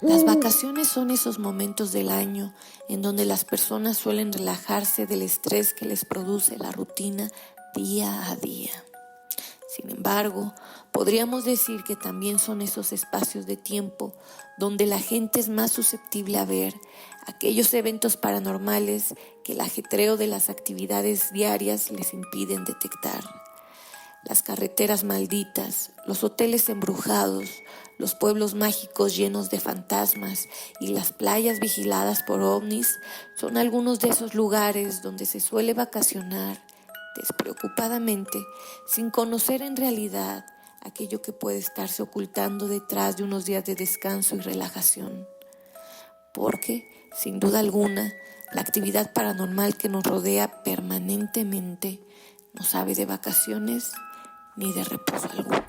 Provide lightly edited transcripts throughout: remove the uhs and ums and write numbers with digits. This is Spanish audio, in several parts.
Las vacaciones son esos momentos del año en donde las personas suelen relajarse del estrés que les produce la rutina día a día. Sin embargo, podríamos decir que también son esos espacios de tiempo donde la gente es más susceptible a ver aquellos eventos paranormales que el ajetreo de las actividades diarias les impiden detectar. Las carreteras malditas, los hoteles embrujados, los pueblos mágicos llenos de fantasmas y las playas vigiladas por ovnis son algunos de esos lugares donde se suele vacacionar despreocupadamente, sin conocer en realidad aquello que puede estarse ocultando detrás de unos días de descanso y relajación. Porque, sin duda alguna, la actividad paranormal que nos rodea permanentemente no sabe de vacaciones ni de reposo alguno.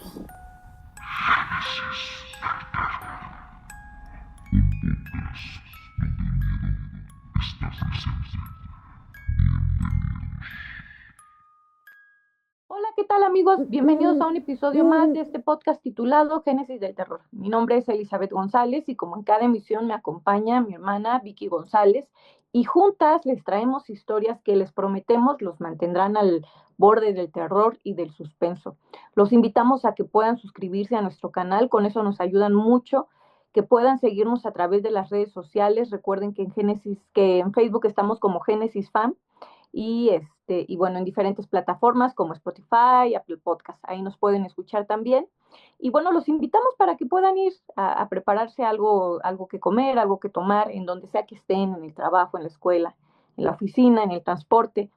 Hola, ¿qué tal amigos? Bienvenidos a un episodio más de este podcast titulado Génesis del Terror. Mi nombre es Elizabeth González y como en cada emisión me acompaña mi hermana Vicky González y juntas les traemos historias que les prometemos los mantendrán al borde del terror y del suspenso. Los invitamos a que puedan suscribirse a nuestro canal, con eso nos ayudan mucho, que puedan seguirnos a través de las redes sociales. Recuerden que en Facebook estamos como Génesis Fam y bueno, en diferentes plataformas como Spotify, Apple Podcast, ahí nos pueden escuchar también. Y bueno, los invitamos para que puedan ir a prepararse algo que comer, algo que tomar, en donde sea que estén, en el trabajo, en la escuela, en la oficina, en el transporte.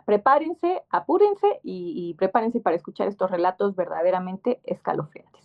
Prepárense, apúrense y prepárense para escuchar estos relatos verdaderamente escalofriantes.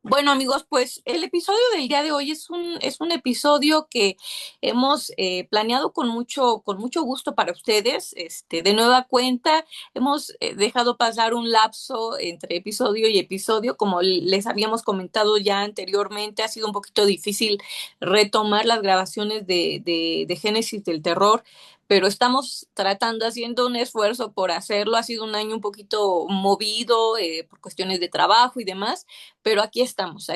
Bueno, amigos, pues el episodio del día de hoy es un episodio que hemos planeado con mucho gusto para ustedes. De nueva cuenta, hemos dejado pasar un lapso entre episodio y episodio. Como les habíamos comentado ya anteriormente, ha sido un poquito difícil retomar las grabaciones de Génesis del Terror, pero estamos haciendo un esfuerzo por hacerlo. Ha sido un año un poquito movido por cuestiones de trabajo y demás, pero aquí estamos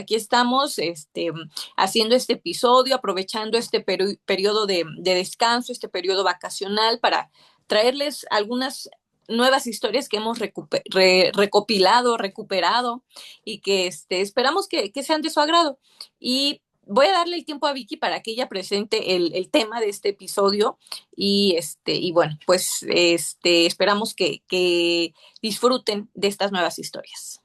haciendo este episodio, aprovechando este periodo de descanso, este periodo vacacional para traerles algunas nuevas historias que hemos recopilado, recuperado y que esperamos que sean de su agrado. Y voy a darle el tiempo a Vicky para que ella presente el tema de este episodio y bueno, pues esperamos que disfruten de estas nuevas historias.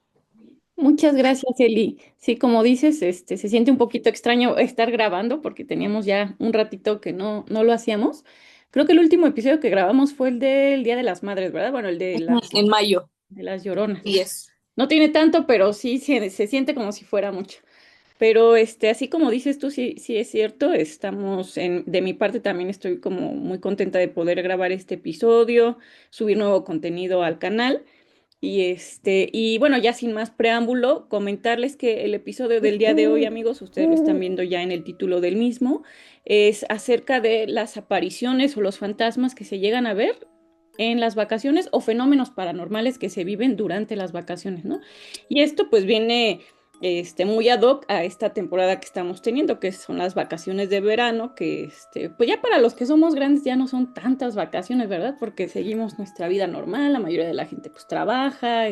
Muchas gracias, Eli. Sí, como dices, se siente un poquito extraño estar grabando porque teníamos ya un ratito que no lo hacíamos. Creo que el último episodio que grabamos fue el del Día de las Madres, ¿verdad? Bueno, el En mayo. de las lloronas. Y es. No tiene tanto, pero sí se siente como si fuera mucho. Pero así como dices tú, sí es cierto, de mi parte también estoy como muy contenta de poder grabar este episodio, subir nuevo contenido al canal. Y bueno, ya sin más preámbulo, comentarles que el episodio del día de hoy, amigos, ustedes lo están viendo ya en el título del mismo, es acerca de las apariciones o los fantasmas que se llegan a ver en las vacaciones o fenómenos paranormales que se viven durante las vacaciones, ¿no? Y esto pues viene muy ad hoc a esta temporada que estamos teniendo, que son las vacaciones de verano, que pues ya para los que somos grandes ya no son tantas vacaciones, ¿verdad? Porque seguimos nuestra vida normal, la mayoría de la gente pues trabaja,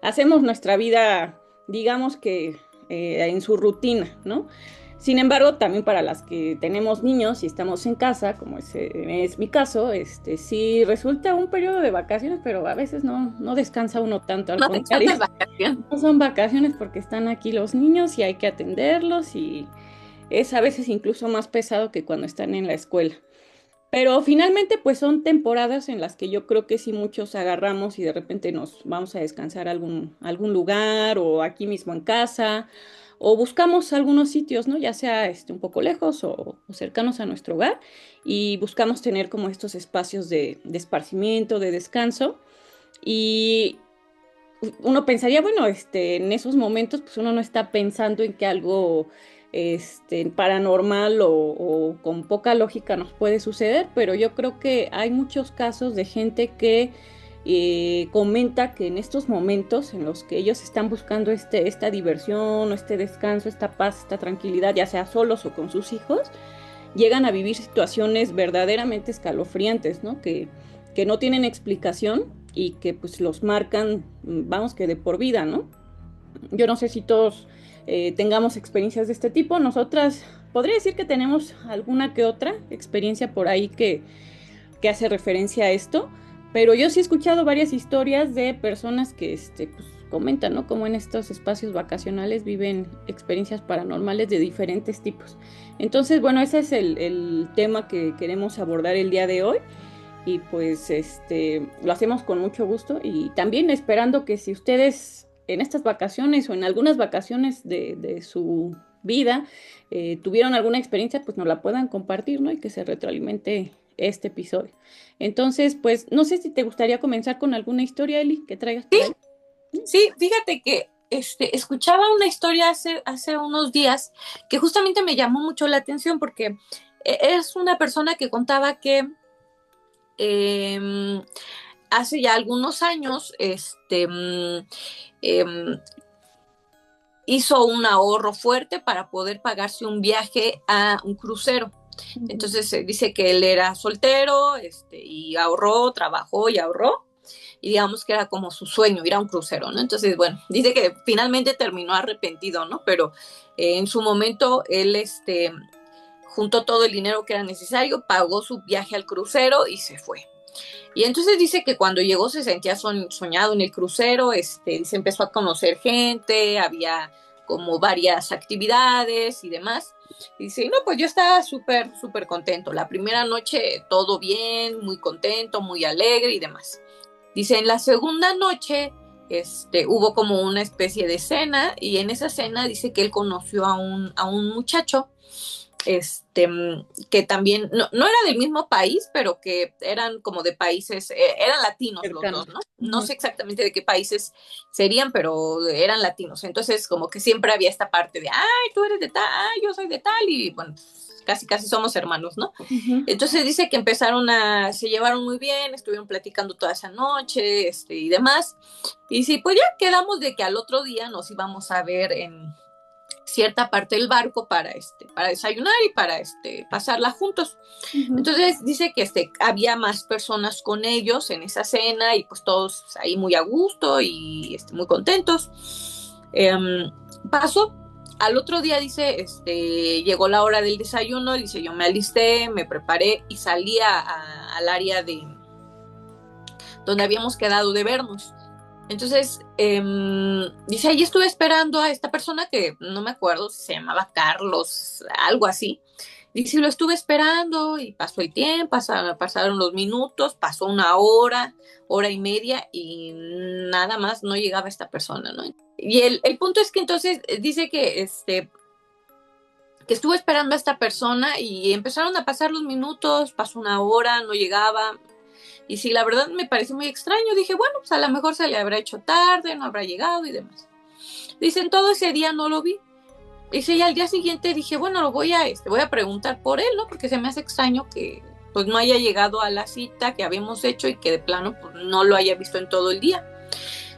hacemos nuestra vida, digamos que en su rutina, ¿no? Sin embargo, también para las que tenemos niños y estamos en casa, como es mi caso, sí resulta un periodo de vacaciones, pero a veces no descansa uno tanto, al No contrario. te vacaciones. No son vacaciones porque están aquí los niños y hay que atenderlos y es a veces incluso más pesado que cuando están en la escuela. Pero finalmente pues son temporadas en las que yo creo que sí muchos agarramos y de repente nos vamos a descansar a algún lugar o aquí mismo en casa o buscamos algunos sitios, ¿no? Ya sea un poco lejos o cercanos a nuestro hogar y buscamos tener como estos espacios de esparcimiento, de descanso y uno pensaría, bueno, en esos momentos, pues uno no está pensando en que algo paranormal o con poca lógica nos puede suceder, pero yo creo que hay muchos casos de gente que comenta que en estos momentos en los que ellos están buscando esta diversión, o este descanso, esta paz, esta tranquilidad, ya sea solos o con sus hijos, llegan a vivir situaciones verdaderamente escalofriantes, ¿no? Que no tienen explicación y que pues los marcan, vamos, que de por vida, ¿no? Yo no sé si todos tengamos experiencias de este tipo. Nosotras, podría decir que tenemos alguna que otra experiencia por ahí que hace referencia a esto, pero yo sí he escuchado varias historias de personas que pues, comentan, ¿no? Cómo en estos espacios vacacionales viven experiencias paranormales de diferentes tipos. Entonces, bueno, ese es el tema que queremos abordar el día de hoy. Y pues lo hacemos con mucho gusto y también esperando que si ustedes en estas vacaciones o en algunas vacaciones de su vida tuvieron alguna experiencia, pues nos la puedan compartir, ¿no? Y que se retroalimente este episodio. Entonces, pues no sé si te gustaría comenzar con alguna historia, Eli, que traigas por ahí. Sí, fíjate que escuchaba una historia hace unos días que justamente me llamó mucho la atención porque es una persona que contaba que hace ya algunos años hizo un ahorro fuerte para poder pagarse un viaje a un crucero. Entonces dice que él era soltero y ahorró, trabajó y ahorró. Y digamos que era como su sueño ir a un crucero, ¿no? Entonces, bueno, dice que finalmente terminó arrepentido, ¿no? Pero en su momento él juntó todo el dinero que era necesario, pagó su viaje al crucero y se fue. Y entonces dice que cuando llegó se sentía soñado en el crucero, se empezó a conocer gente, había como varias actividades y demás. Y dice, no, pues yo estaba súper, súper contento. La primera noche todo bien, muy contento, muy alegre y demás. Dice, en la segunda noche hubo como una especie de cena y en esa cena dice que él conoció a un muchacho que también no era del mismo país, pero que eran como de países, eran latinos los dos, ¿no? No sé exactamente de qué países serían, pero eran latinos. Entonces, como que siempre había esta parte de, ay, tú eres de tal, ay, yo soy de tal, y bueno, casi somos hermanos, ¿no? Entonces dice que se llevaron muy bien, estuvieron platicando toda esa noche, y demás. Y sí, pues ya quedamos de que al otro día nos íbamos a ver en cierta parte del barco para desayunar y para pasarla juntos. Entonces dice que había más personas con ellos en esa cena y pues todos ahí muy a gusto y muy contentos. Pasó al otro día, dice, llegó la hora del desayuno, dice, yo me alisté, me preparé y salí al área de donde habíamos quedado de vernos. Entonces, dice, ahí estuve esperando a esta persona que no me acuerdo si se llamaba Carlos, algo así. Dice, lo estuve esperando y pasó el tiempo, pasaron los minutos, pasó una hora y media y nada más no llegaba esta persona, ¿no? Y el punto es que entonces dice que estuvo esperando a esta persona y empezaron a pasar los minutos, pasó una hora, no llegaba. Y sí, la verdad me pareció muy extraño. Dije, bueno, pues a lo mejor se le habrá hecho tarde, no habrá llegado y demás. Dicen, todo ese día no lo vi. Dice, y al día siguiente dije, bueno, voy a preguntar por él, ¿no? Porque se me hace extraño que pues no haya llegado a la cita que habíamos hecho y que de plano pues, no lo haya visto en todo el día.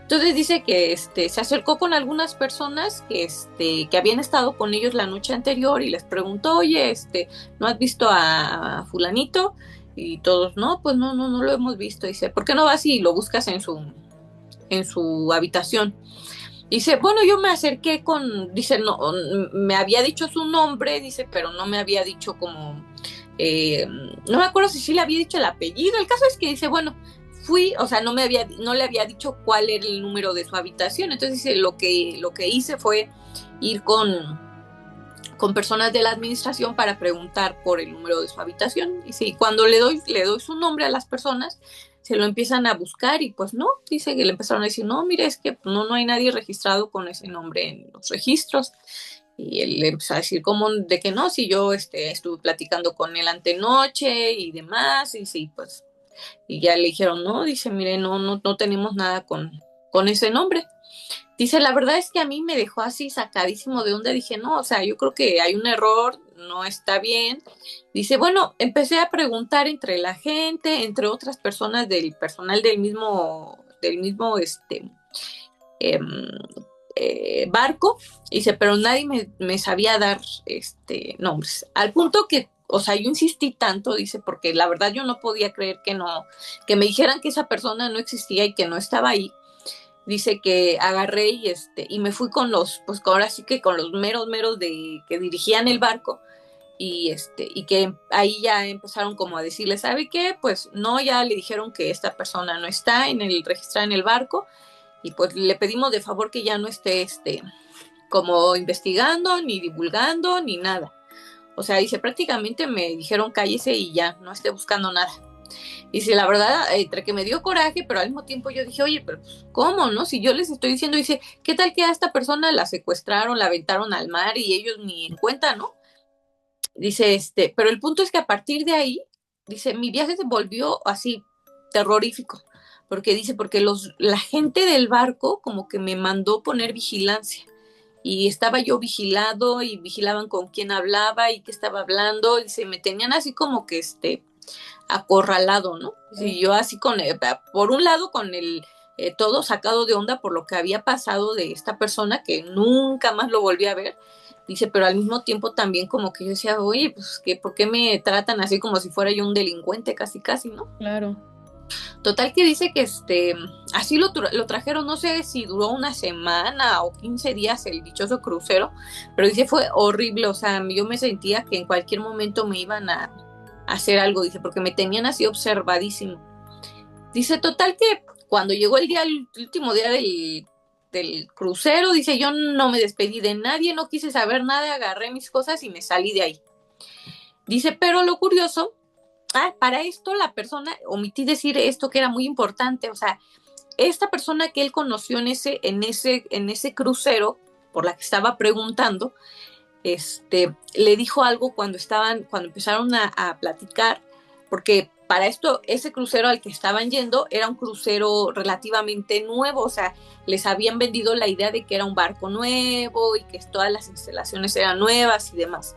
Entonces dice que se acercó con algunas personas que habían estado con ellos la noche anterior y les preguntó, oye, ¿no has visto a fulanito? Y todos, no, pues no lo hemos visto. Dice, ¿por qué no vas y lo buscas en su habitación? Dice, bueno, yo me acerqué dice, no, me había dicho su nombre, dice, pero no me había dicho como, no me acuerdo si sí le había dicho el apellido. El caso es que dice, bueno, o sea, no le había dicho cuál era el número de su habitación. Entonces dice, lo que hice fue ir con personas de la administración para preguntar por el número de su habitación. Y sí, cuando le doy su nombre a las personas, se lo empiezan a buscar y pues no, dice que le empezaron a decir, no, mire, es que no hay nadie registrado con ese nombre en los registros. Y él le empezó a decir, ¿cómo de que no? Si yo estuve platicando con él antenoche y demás, y sí, pues, y ya le dijeron, no, dice, mire, no tenemos nada con ese nombre. Dice, la verdad es que a mí me dejó así sacadísimo de onda. Dije, no, o sea, yo creo que hay un error, no está bien. Dice, bueno, empecé a preguntar entre la gente, entre otras personas del personal del mismo eh, barco. Dice, pero nadie me sabía dar nombres. Al punto que, o sea, yo insistí tanto, dice, porque la verdad yo no podía creer que no, que me dijeran que esa persona no existía y que no estaba ahí. Dice que agarré y me fui con los, pues ahora sí que con los meros de que dirigían el barco y que ahí ya empezaron como a decirle, ¿sabe qué? Pues no, ya le dijeron que esta persona no está registrada en el barco y pues le pedimos de favor que ya no esté como investigando, ni divulgando, ni nada. O sea, dice, prácticamente me dijeron cállese y ya, no esté buscando nada. Dice, la verdad, entre que me dio coraje, pero al mismo tiempo yo dije, oye, pero ¿cómo, no? Si yo les estoy diciendo, dice, ¿qué tal que a esta persona la secuestraron, la aventaron al mar y ellos ni en cuenta, ¿no? Dice, pero el punto es que a partir de ahí, dice, mi viaje se volvió así terrorífico, porque dice, porque la gente del barco como que me mandó poner vigilancia y estaba yo vigilado y vigilaban con quién hablaba y qué estaba hablando, dice, me tenían así como que acorralado, ¿no? Sí, yo así por un lado con el todo sacado de onda por lo que había pasado de esta persona que nunca más lo volví a ver, dice, pero al mismo tiempo también como que yo decía, oye, pues ¿por qué me tratan así como si fuera yo un delincuente casi casi, ¿no? Claro. Total que dice que así lo trajeron, no sé si duró una semana o 15 días el dichoso crucero, pero dice fue horrible, o sea, yo me sentía que en cualquier momento me iban a hacer algo, dice, porque me tenían así observadísimo. Dice, total que cuando llegó el último día del crucero, dice, yo no me despedí de nadie, no quise saber nada, agarré mis cosas y me salí de ahí. Dice, pero lo curioso, para esto la persona, omití decir esto que era muy importante, o sea, esta persona que él conoció en ese crucero, por la que estaba preguntando, le dijo algo cuando empezaron a platicar, porque para esto, ese crucero al que estaban yendo era un crucero relativamente nuevo, o sea, les habían vendido la idea de que era un barco nuevo y que todas las instalaciones eran nuevas y demás.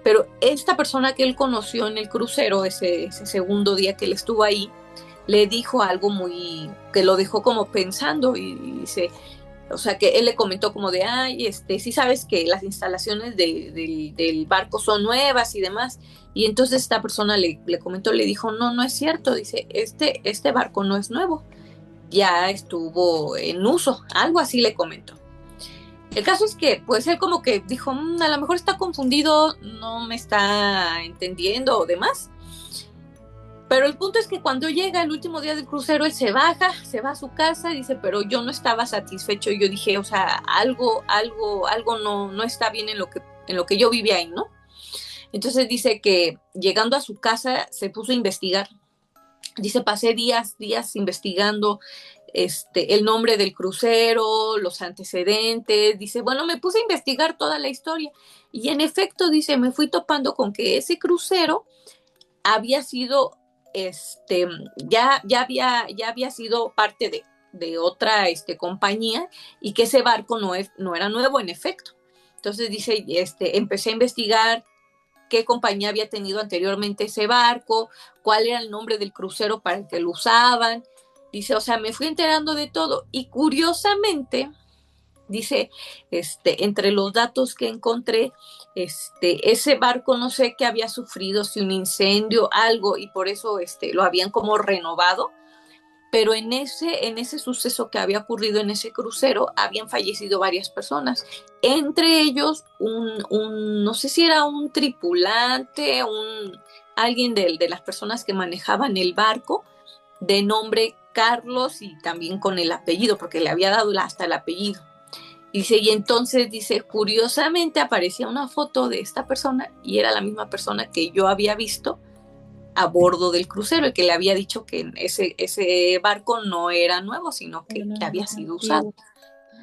Pero esta persona que él conoció en el crucero, ese segundo día que él estuvo ahí, le dijo algo que lo dejó como pensando y dice, o sea, que él le comentó como de, ay, sí sabes que las instalaciones del barco son nuevas y demás. Y entonces esta persona le comentó, le dijo, no, no es cierto. Dice, este barco no es nuevo, ya estuvo en uso, algo así le comentó. El caso es que, pues él como que dijo, a lo mejor está confundido, no me está entendiendo o demás. Pero el punto es que cuando llega el último día del crucero, él se baja, se va a su casa, dice, pero yo no estaba satisfecho. Yo dije, o sea, algo no está bien en lo que yo vivía ahí, ¿no? Entonces dice que llegando a su casa se puso a investigar. Dice, pasé días investigando el nombre del crucero, los antecedentes. Dice, bueno, me puse a investigar toda la historia. Y en efecto, dice, me fui topando con que ese crucero había sido ya había sido parte de otra compañía y que ese barco no era nuevo en efecto. Entonces dice, empecé a investigar qué compañía había tenido anteriormente ese barco, cuál era el nombre del crucero para el que lo usaban. Dice, o sea, me fui enterando de todo y curiosamente dice, entre los datos que encontré, ese barco no sé qué había sufrido, si un incendio, algo, y por eso lo habían como renovado, pero en ese suceso que había ocurrido en ese crucero, habían fallecido varias personas, entre ellos no sé si era un tripulante, alguien de las personas que manejaban el barco, de nombre Carlos y también con el apellido, porque le había dado hasta el apellido. Dice, y entonces dice, curiosamente aparecía una foto de esta persona y era la misma persona que yo había visto a bordo del crucero, el que le había dicho que ese barco no era nuevo, sino que había sido usado.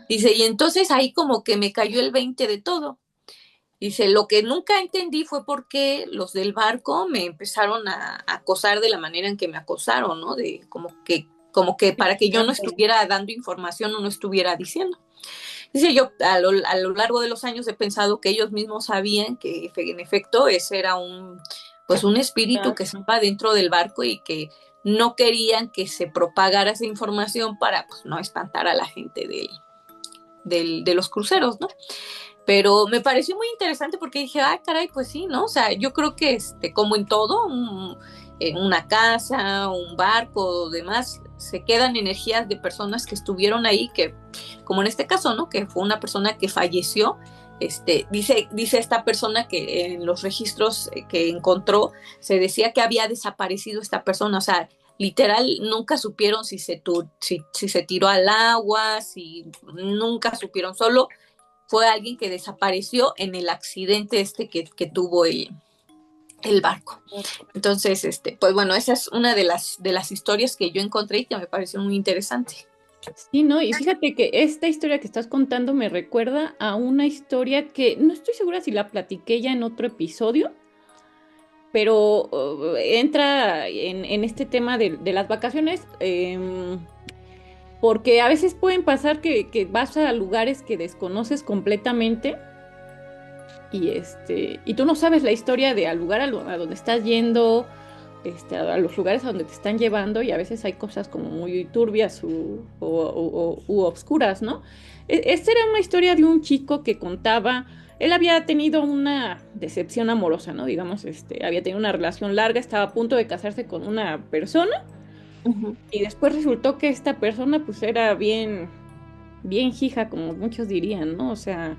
Dice, y entonces ahí como que me cayó el 20 de todo. Dice, lo que nunca entendí fue por qué los del barco me empezaron a acosar de la manera en que me acosaron, ¿no? De como que como que para que yo no estuviera dando información o no estuviera diciendo. Dice, yo a lo largo de los años he pensado que ellos mismos sabían que en efecto ese era pues un espíritu que estaba dentro del barco y que no querían que se propagara esa información para pues, no espantar a la gente de los cruceros, ¿no? Pero me pareció muy interesante porque dije, caray, pues sí, ¿no? O sea, yo creo que como en todo, en una casa, un barco o demás, se quedan energías de personas que estuvieron ahí, que, como en este caso, ¿no? Que fue una persona que falleció. Dice esta persona que en los registros que encontró se decía que había desaparecido esta persona, o sea, literal nunca supieron si se tiró al agua, si nunca supieron, solo fue alguien que desapareció en el accidente que tuvo el barco. Entonces, pues bueno, esa es una de las historias que yo encontré y que me pareció muy interesante. Sí, ¿no? Y fíjate que esta historia que estás contando me recuerda a una historia que no estoy segura si la platiqué ya en otro episodio, pero entra en este tema de las vacaciones, porque a veces pueden pasar que vas a lugares que desconoces completamente y tú no sabes la historia de al lugar a donde estás yendo, a los lugares a donde te están llevando, y a veces hay cosas como muy turbias u obscuras, ¿no? Esta era una historia de un chico que contaba, él había tenido una decepción amorosa, ¿no? Digamos, había tenido una relación larga, estaba a punto de casarse con una persona, y después resultó que esta persona pues era bien, bien hija, como muchos dirían, ¿no? O sea,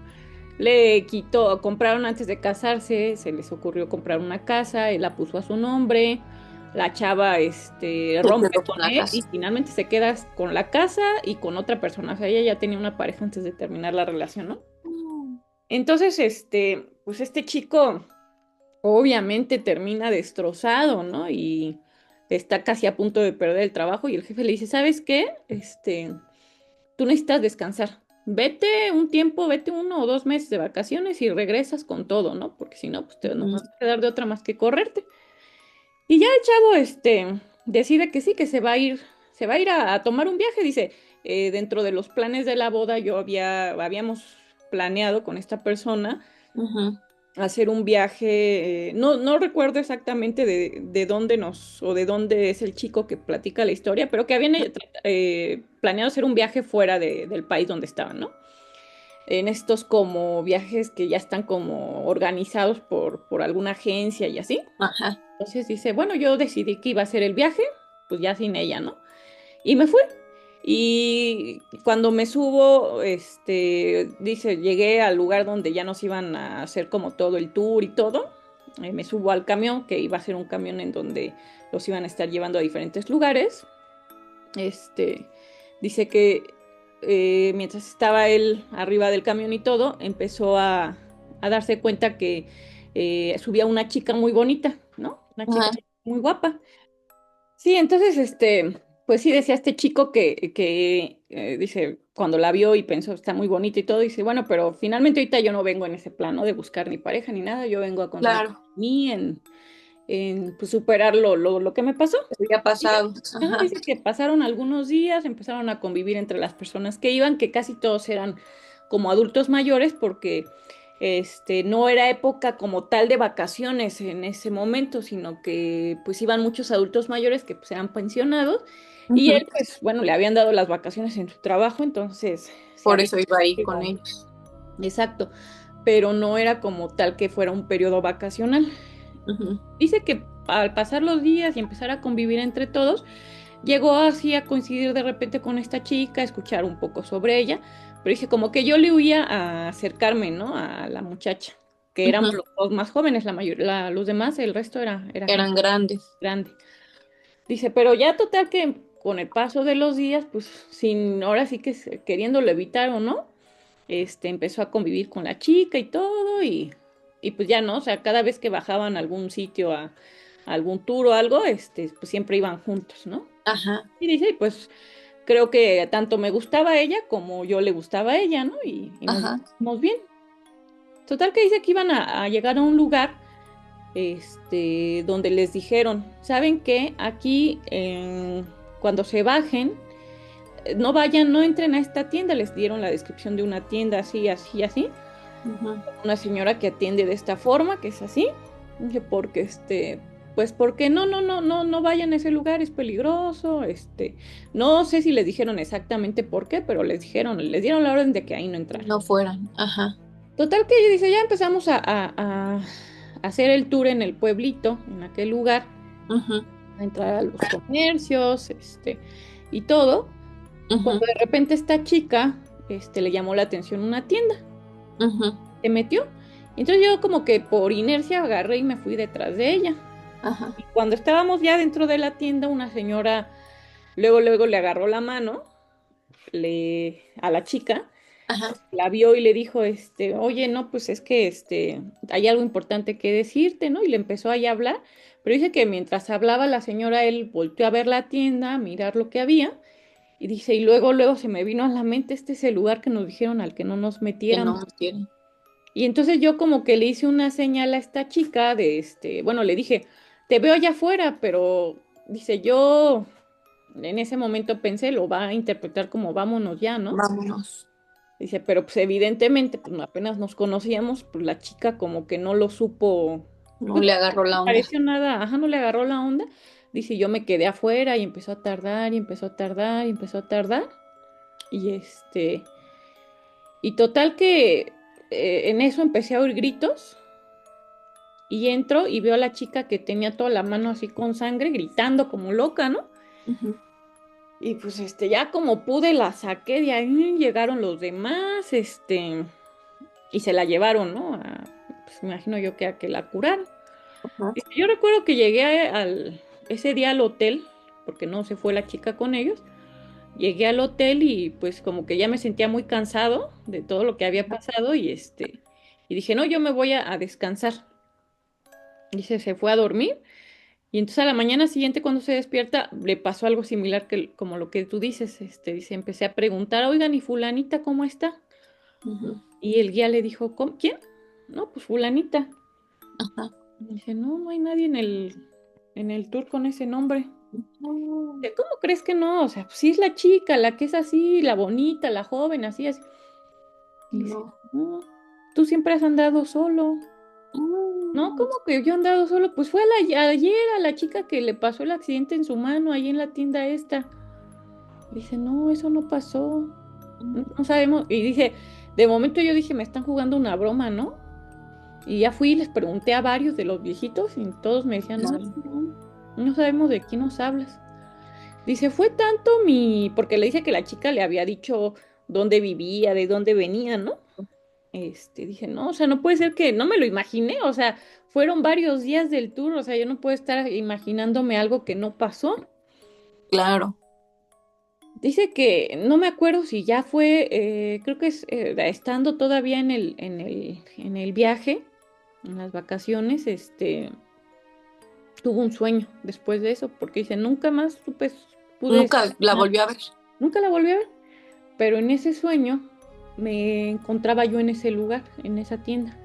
compraron antes de casarse, se les ocurrió comprar una casa, él la puso a su nombre, la chava rompe con él y finalmente se queda con la casa y con otra persona. O sea, ella ya tenía una pareja antes de terminar la relación, ¿no? Entonces, pues este chico obviamente termina destrozado, ¿no? Y está casi a punto de perder el trabajo y el jefe le dice, ¿sabes qué? Tú necesitas descansar. Vete un tiempo, vete 1 o 2 meses de vacaciones y regresas con todo, ¿no? Porque si no, pues no vas a quedar de otra más que correrte. Y ya el chavo, decide que sí, que se va a ir a tomar un viaje. Dice, dentro de los planes de la boda, habíamos planeado con esta persona hacer un viaje, no recuerdo exactamente de dónde o de dónde es el chico que platica la historia, pero que habían planeado hacer un viaje fuera del país donde estaban, ¿no? En estos como viajes que ya están como organizados por alguna agencia y así. Ajá. Entonces dice, bueno, yo decidí que iba a hacer el viaje, pues ya sin ella, ¿no? Y me fui. Y cuando me subo, dice, llegué al lugar donde ya nos iban a hacer como todo el tour y todo. Me subo al camión, que iba a ser un camión en donde los iban a estar llevando a diferentes lugares. Dice que mientras estaba él arriba del camión y todo, empezó a darse cuenta que subía una chica muy bonita, ¿no? Una chica muy guapa. Sí, entonces, pues sí, decía este chico que dice, cuando la vio y pensó, está muy bonita y todo, dice, bueno, pero finalmente ahorita yo no vengo en ese plan, ¿no? De buscar ni pareja ni nada, yo vengo a conseguir mí en pues, superar lo que me pasó. Había pasado. Dice que pasaron algunos días, empezaron a convivir entre las personas que iban, que casi todos eran como adultos mayores, porque no era época como tal de vacaciones en ese momento, sino que pues iban muchos adultos mayores que pues eran pensionados, y él pues bueno, le habían dado las vacaciones en su trabajo, entonces por eso iba ahí con ellos. Exacto, pero no era como tal que fuera un periodo vacacional. Dice que al pasar los días y empezar a convivir entre todos, llegó así a coincidir de repente con esta chica, a escuchar un poco sobre ella, pero dice como que yo le huía a acercarme, ¿no? A la muchacha, que éramos los dos más jóvenes, los demás, el resto eran grandes. Grande. Dice, pero ya total que con el paso de los días, pues ahora sí que queriéndolo evitar o no, empezó a convivir con la chica y todo, y pues ya no, o sea, cada vez que bajaban a algún sitio a algún tour o algo, pues siempre iban juntos, ¿no? Ajá. Y dice, pues creo que tanto me gustaba ella como yo le gustaba a ella, ¿no? Y nos vimos bien. Total que dice que iban a llegar a un lugar, donde les dijeron, ¿saben qué? Aquí cuando se bajen, no vayan, no entren a esta tienda. Les dieron la descripción de una tienda así, así, así. Una señora que atiende de esta forma, que es así. Dije, porque pues porque no vayan a ese lugar, es peligroso. No sé si les dijeron exactamente por qué, pero les dieron la orden de que ahí no entraran. No fueran, ajá. Total que ella dice, ya empezamos a hacer el tour en el pueblito, en aquel lugar, a entrar a los comercios, y todo. Cuando de repente esta chica, le llamó la atención una tienda, se metió. Entonces yo como que por inercia agarré y me fui detrás de ella. Ajá. Y cuando estábamos ya dentro de la tienda, una señora luego le agarró la mano a la chica, Ajá. la vio y le dijo, oye, no, pues es que hay algo importante que decirte, ¿no? Y le empezó ahí a hablar, pero dice que mientras hablaba la señora, él volteó a ver la tienda, a mirar lo que había, y dice, y luego se me vino a la mente, este es el lugar que nos dijeron al que no nos Que metiéramos. no quieren. Y entonces yo como que le hice una señal a esta chica bueno, le dije, te veo allá afuera, pero dice, yo en ese momento pensé, lo va a interpretar como vámonos ya, ¿no? Vámonos. Dice, pero pues evidentemente, pues apenas nos conocíamos, pues la chica como que no lo supo, No pues, le agarró la no onda. pareció nada, ajá, no le agarró la onda. Dice, yo me quedé afuera y empezó a tardar, y empezó a tardar, y empezó a tardar. Y y total que en eso empecé a oír gritos y entro y veo a la chica que tenía toda la mano así con sangre, gritando como loca, ¿no? Y pues ya como pude la saqué de ahí, llegaron los demás, y se la llevaron, ¿no? Pues me imagino yo que a que la curaron. Ajá. Yo recuerdo que llegué ese día al hotel, porque no se fue la chica con ellos. Llegué al hotel y pues como que ya me sentía muy cansado de todo lo que había pasado y dije, no, yo me voy a descansar. Y se fue a dormir y entonces a la mañana siguiente cuando se despierta le pasó algo similar como lo que tú dices, dice, empecé a preguntar, oigan, ¿y fulanita cómo está? Y el guía le dijo, ¿quién? No, pues fulanita. Ajá. Y dice, no, no hay nadie en el tour con ese nombre. Dice, ¿cómo crees que no? O sea, pues sí es la chica, la que es así, la bonita, la joven, así, así. Y dice, No. no, tú siempre has andado solo. No, ¿cómo que yo he andado solo? Pues fue ayer a la chica que le pasó el accidente en su mano, ahí en la tienda esta. Dice, no, eso no pasó. No sabemos. Y dice, de momento yo dije, me están jugando una broma, ¿no? Y ya fui y les pregunté a varios de los viejitos y todos me decían, no sabemos de quién nos hablas. Dice, fue tanto porque le dice que la chica le había dicho dónde vivía, de dónde venía, ¿no? Dije, no, o sea, no puede ser que, no me lo imaginé, o sea, fueron varios días del tour, o sea, yo no puedo estar imaginándome algo que no pasó. Claro. Dice que, no me acuerdo si ya fue, creo que es estando todavía en el viaje, en las vacaciones, tuvo un sueño después de eso, porque dice, nunca más Nunca la volvió a ver. Nunca la volví a ver, pero en ese sueño me encontraba yo en ese lugar, en esa tienda.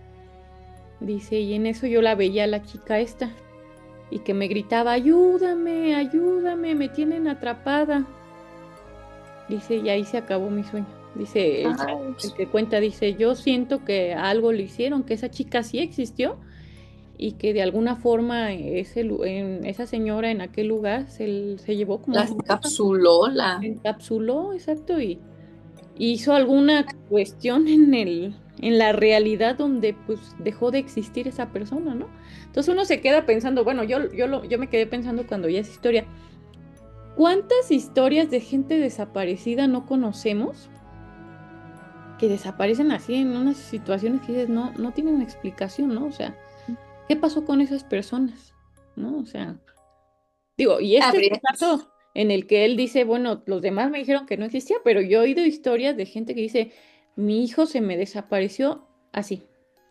Dice, y en eso yo la veía a la chica esta, y que me gritaba, ayúdame, ayúdame, me tienen atrapada. Dice, y ahí se acabó mi sueño. Dice, el que cuenta, dice, yo siento que algo le hicieron, que esa chica sí existió, y que de alguna forma esa señora en aquel lugar se llevó como... La encapsuló, encapsuló, exacto, y hizo alguna cuestión en la realidad donde pues dejó de existir esa persona, ¿no? Entonces uno se queda pensando, bueno, yo me quedé pensando cuando ya es historia, ¿cuántas historias de gente desaparecida no conocemos? Que desaparecen así en unas situaciones que dices, no tienen explicación, ¿no? O sea, ¿qué pasó con esas personas? ¿No? O sea, digo, y este es el caso en el que él dice, bueno, los demás me dijeron que no existía, pero yo he oído historias de gente que dice, mi hijo se me desapareció así,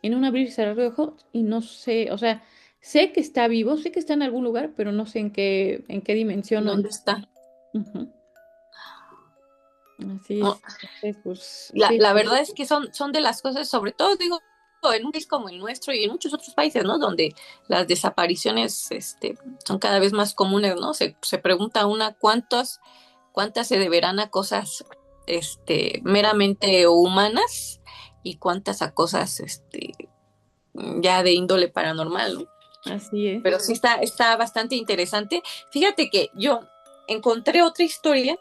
en un abrir y cerrar de ojos, y no sé, o sea, sé que está vivo, sé que está en algún lugar, pero no sé en qué dimensión. ¿Dónde está? Así es. Entonces, pues, La verdad es que son de las cosas, sobre todo, digo, en un país como el nuestro y en muchos otros países, ¿no? Donde las desapariciones son cada vez más comunes, ¿no? Se pregunta una cuántas se deberán a cosas meramente humanas y cuántas a cosas ya de índole paranormal, ¿no? Así es. Pero sí está bastante interesante. Fíjate que yo encontré otra historia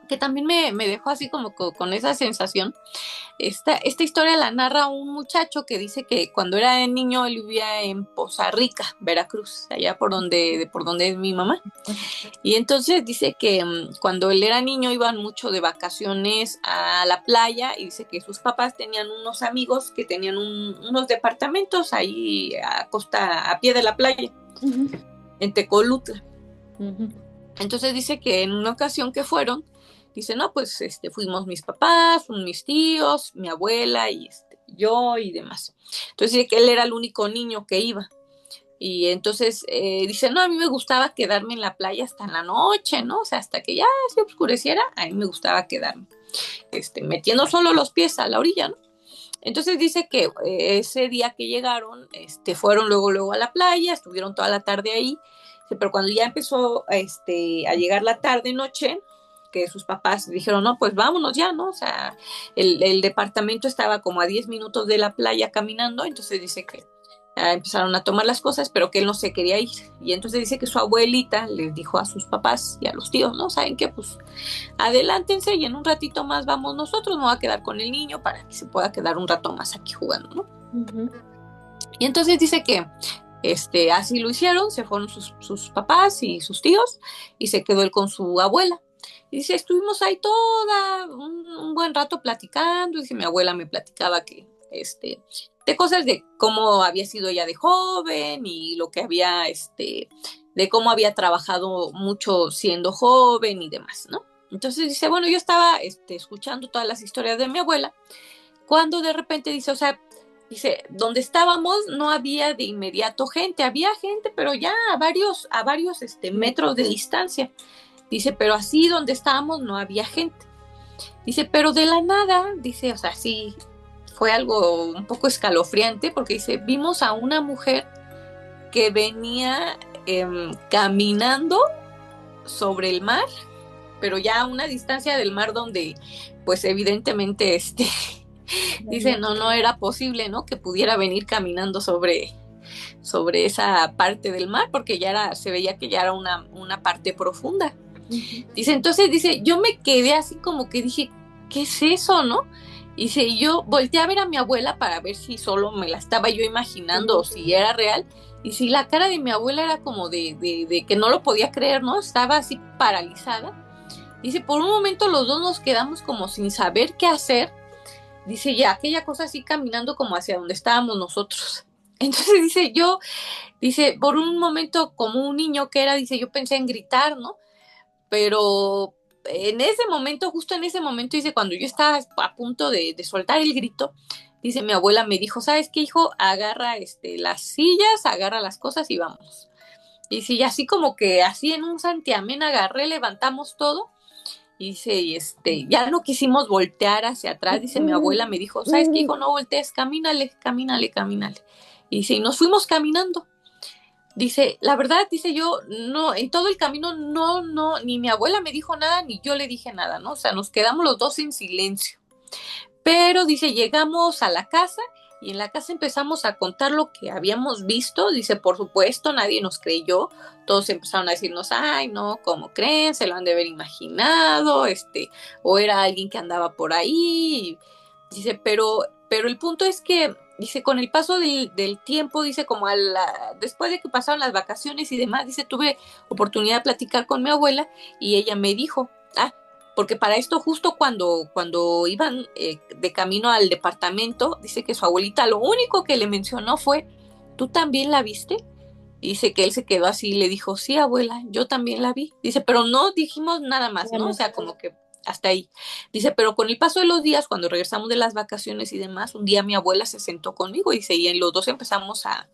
que también me dejó así como con esa sensación. Esta historia la narra un muchacho que dice que cuando era niño él vivía en Poza Rica, Veracruz, allá por donde es mi mamá. Y entonces dice que cuando él era niño iban mucho de vacaciones a la playa y dice que sus papás tenían unos amigos que tenían unos departamentos ahí a pie de la playa, Uh-huh. en Tecolutla. Uh-huh. Entonces dice que en una ocasión que fueron, dice, no, pues fuimos mis papás, mis tíos, mi abuela y yo y demás. Entonces dice que él era el único niño que iba. Y entonces dice, no, a mí me gustaba quedarme en la playa hasta en la noche, ¿no? O sea, hasta que ya se oscureciera, a mí me gustaba quedarme, metiendo solo los pies a la orilla, ¿no? Entonces dice que ese día que llegaron, fueron luego a la playa, estuvieron toda la tarde ahí, pero cuando ya empezó a llegar la tarde-noche, que sus papás dijeron, no, pues vámonos ya, ¿no? O sea, el departamento estaba como a 10 minutos de la playa caminando, entonces dice que empezaron a tomar las cosas, pero que él no se quería ir. Y entonces dice que su abuelita les dijo a sus papás y a los tíos, ¿no? ¿Saben qué? Pues adelántense y en un ratito más vamos nosotros, me voy a quedar con el niño para que se pueda quedar un rato más aquí jugando, ¿no? Uh-huh. Y entonces dice que así lo hicieron, se fueron sus papás y sus tíos y se quedó él con su abuela. Y dice, estuvimos ahí un buen rato platicando, y dice, mi abuela me platicaba que de cosas de cómo había sido ella de joven y lo que había, de cómo había trabajado mucho siendo joven y demás, ¿no? Entonces dice, bueno, yo estaba escuchando todas las historias de mi abuela, cuando de repente dice, o sea, dice, donde estábamos no había de inmediato gente, había gente, pero ya a varios metros de distancia. Dice, pero así donde estábamos no había gente. Dice, pero de la nada, dice, o sea, sí, fue algo un poco escalofriante porque dice, vimos a una mujer que venía caminando sobre el mar, pero ya a una distancia del mar donde, pues evidentemente, dice, no era posible, ¿no? Que pudiera venir caminando sobre esa parte del mar, porque se veía que ya era una parte profunda. Dice, entonces, dice, yo me quedé así como que dije, ¿qué es eso, no? Dice, y yo volteé a ver a mi abuela para ver si solo me la estaba yo imaginando o si era real. Y si la cara de mi abuela era como de que no lo podía creer, ¿no? Estaba así paralizada. Dice, por un momento los dos nos quedamos como sin saber qué hacer. Dice, ya aquella cosa así caminando como hacia donde estábamos nosotros. Entonces dice, por un momento como un niño que era, dice, yo pensé en gritar, ¿no? Pero en ese momento, justo en ese momento, dice, cuando yo estaba a punto de soltar el grito, dice, mi abuela me dijo, ¿sabes qué, hijo? Agarra las sillas, agarra las cosas y vamos. Y sí, así como que así en un santiamén agarré, levantamos todo. Y dice, ya no quisimos voltear hacia atrás, dice, mi abuela me dijo, ¿sabes qué, hijo? No voltees, camínale. Y dice, y nos fuimos caminando. Dice, la verdad, dice, yo no, en todo el camino no, ni mi abuela me dijo nada, ni yo le dije nada, ¿no? O sea, nos quedamos los dos en silencio. Pero, dice, llegamos a la casa y en la casa empezamos a contar lo que habíamos visto. Dice, por supuesto, nadie nos creyó. Todos empezaron a decirnos, ay, no, ¿cómo creen? Se lo han de haber imaginado, o era alguien que andaba por ahí. Dice, pero el punto es que, dice, con el paso del tiempo, dice, como después de que pasaron las vacaciones y demás, dice, tuve oportunidad de platicar con mi abuela y ella me dijo, porque para esto justo cuando iban de camino al departamento, dice que su abuelita lo único que le mencionó fue, ¿tú también la viste? Y dice que él se quedó así y le dijo, sí, abuela, yo también la vi. Dice, pero no dijimos nada más, ¿no? O sea, como que hasta ahí. Dice, pero con el paso de los días, cuando regresamos de las vacaciones y demás, un día mi abuela se sentó conmigo y los dos empezamos a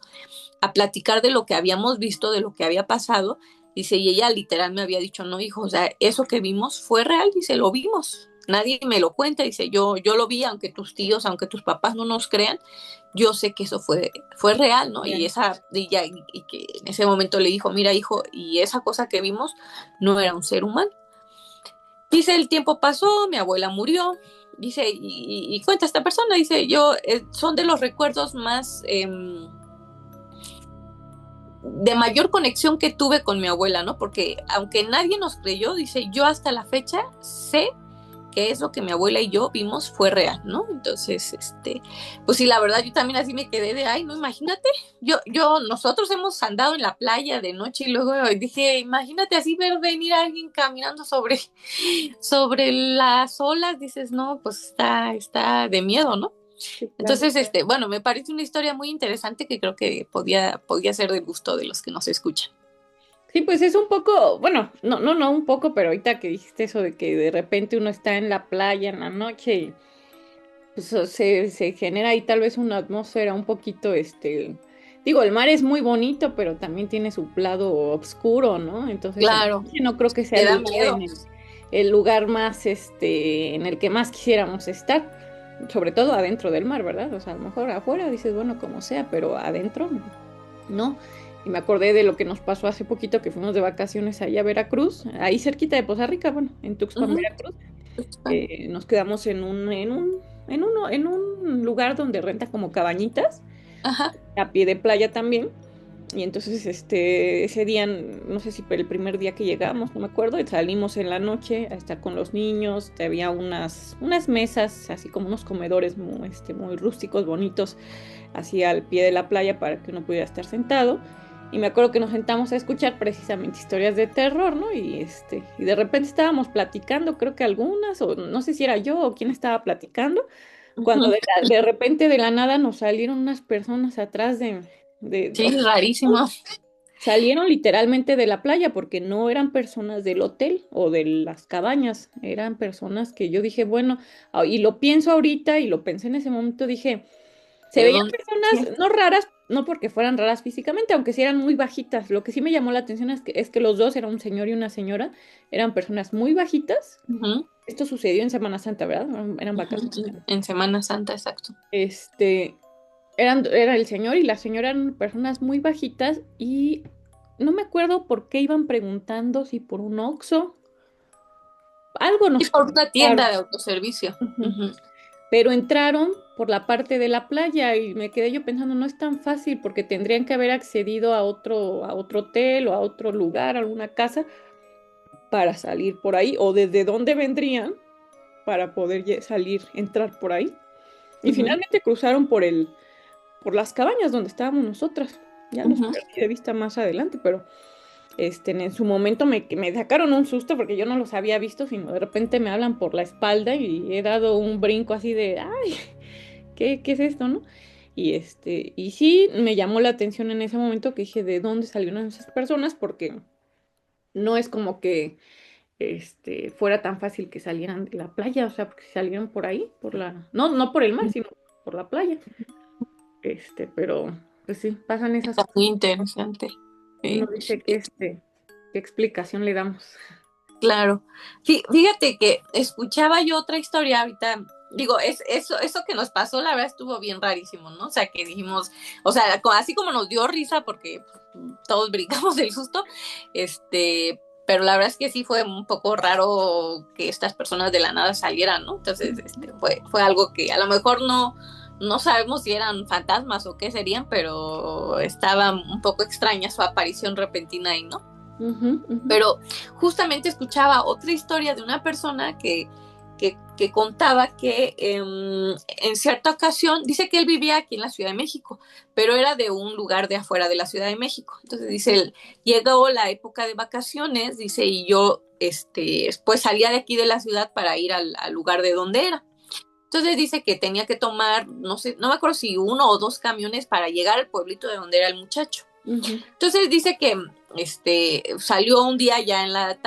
platicar de lo que habíamos visto, de lo que había pasado. Dice, y ella literal me había dicho, no, hijo, o sea, eso que vimos fue real, dice, lo vimos. nadie me lo cuenta, dice, yo lo vi, aunque tus tíos, aunque tus papás no nos crean, yo sé que eso fue real, ¿no? Bien. Y que en ese momento le dijo, mira, hijo, y esa cosa que vimos no era un ser humano. Dice, el tiempo pasó, mi abuela murió, dice, y cuenta esta persona, dice, son de los recuerdos más de mayor conexión que tuve con mi abuela, ¿no? Porque aunque nadie nos creyó, dice, yo hasta la fecha sé que eso que mi abuela y yo vimos fue real, ¿no? Entonces, pues sí, la verdad, yo también así me quedé de, ay, no, imagínate, nosotros hemos andado en la playa de noche y luego dije, imagínate así ver venir a alguien caminando sobre las olas, dices, no, pues está de miedo, ¿no? Sí, claro. Entonces, bueno, me parece una historia muy interesante que creo que podía ser del gusto de los que nos escuchan. Sí, pues es un poco, bueno, no un poco, pero ahorita que dijiste eso de que de repente uno está en la playa en la noche y pues se genera ahí tal vez una atmósfera un poquito, digo, el mar es muy bonito, pero también tiene su lado oscuro, ¿no? Entonces, Claro, no creo que sea te da el lugar miedo. el lugar más, en el que más quisiéramos estar, sobre todo adentro del mar, ¿verdad? O sea, a lo mejor afuera dices, bueno, como sea, pero adentro, no. Y me acordé de lo que nos pasó hace poquito que fuimos de vacaciones allá a Veracruz, ahí cerquita de Poza Rica, bueno, en Tuxpan, Veracruz. Nos quedamos en un lugar donde renta como cabañitas, Ajá. a pie de playa también. Y entonces ese día, no sé si el primer día que llegamos, no me acuerdo, y salimos en la noche a estar con los niños, había unas mesas, así como unos comedores muy rústicos, bonitos, así al pie de la playa para que uno pudiera estar sentado. Y me acuerdo que nos sentamos a escuchar precisamente historias de terror, ¿no? Y de repente estábamos platicando, creo que algunas, o no sé si era yo o quién estaba platicando, cuando de repente de la nada nos salieron unas personas atrás o Sí, sea, rarísimo. salieron literalmente de la playa porque no eran personas del hotel o de las cabañas, eran personas que yo dije, bueno, y lo pienso ahorita y lo pensé en ese momento, dije, se ¿De veían dónde? personas no raras, no porque fueran raras físicamente, aunque sí eran muy bajitas. Lo que sí me llamó la atención es que los dos, era un señor y una señora, eran personas muy bajitas. Ujú, Esto sucedió en Semana Santa, ¿verdad? Eran vacaciones. ujú. En Semana Santa, exacto. Este, era el señor y la señora eran personas muy bajitas y no me acuerdo por qué iban preguntando si por un Oxxo, algo Y nos por una tienda comentaron. de autoservicio. Ujú. Ujú. Pero entraron por la parte de la playa y me quedé yo pensando, no es tan fácil porque tendrían que haber accedido a otro hotel o a otro lugar, a alguna casa, para salir por ahí, o desde dónde vendrían para poder salir, entrar por ahí. Y Ujú, finalmente cruzaron por las cabañas donde estábamos nosotras. Ya los ujú. perdí de vista más adelante, pero en su momento me sacaron un susto porque yo no los había visto, sino de repente me hablan por la espalda y he dado un brinco así de, ay, ¿qué es esto, no? Y sí me llamó la atención en ese momento que dije, ¿de dónde salieron esas personas? Porque no es como que fuera tan fácil que salieran de la playa, o sea, porque salieron por ahí, no por el mar, sino por la playa. Pero pues sí, pasan esas Está cosas. muy interesante. Uno Sí. dice qué explicación le damos. Claro. Fíjate que escuchaba yo otra historia ahorita. Digo, eso que nos pasó, la verdad estuvo bien rarísimo, ¿no? O sea, que dijimos, o sea, así como nos dio risa porque todos brincamos del susto, pero la verdad es que sí fue un poco raro que estas personas de la nada salieran, ¿no? Entonces, fue algo que a lo mejor no sabemos si eran fantasmas o qué serían, pero estaba un poco extraña su aparición repentina ahí, ¿no? Ujú, ujú. Pero justamente escuchaba otra historia de una persona que contaba que en cierta ocasión, dice que él vivía aquí en la Ciudad de México, pero era de un lugar de afuera de la Ciudad de México. Entonces dice él, llegó la época de vacaciones, dice, y yo pues salía de aquí de la ciudad para ir al lugar de donde era. Entonces dice que tenía que tomar, no sé, no me acuerdo si 1 o 2 camiones para llegar al pueblito de donde era el muchacho. Ujú. Entonces dice que salió un día ya en la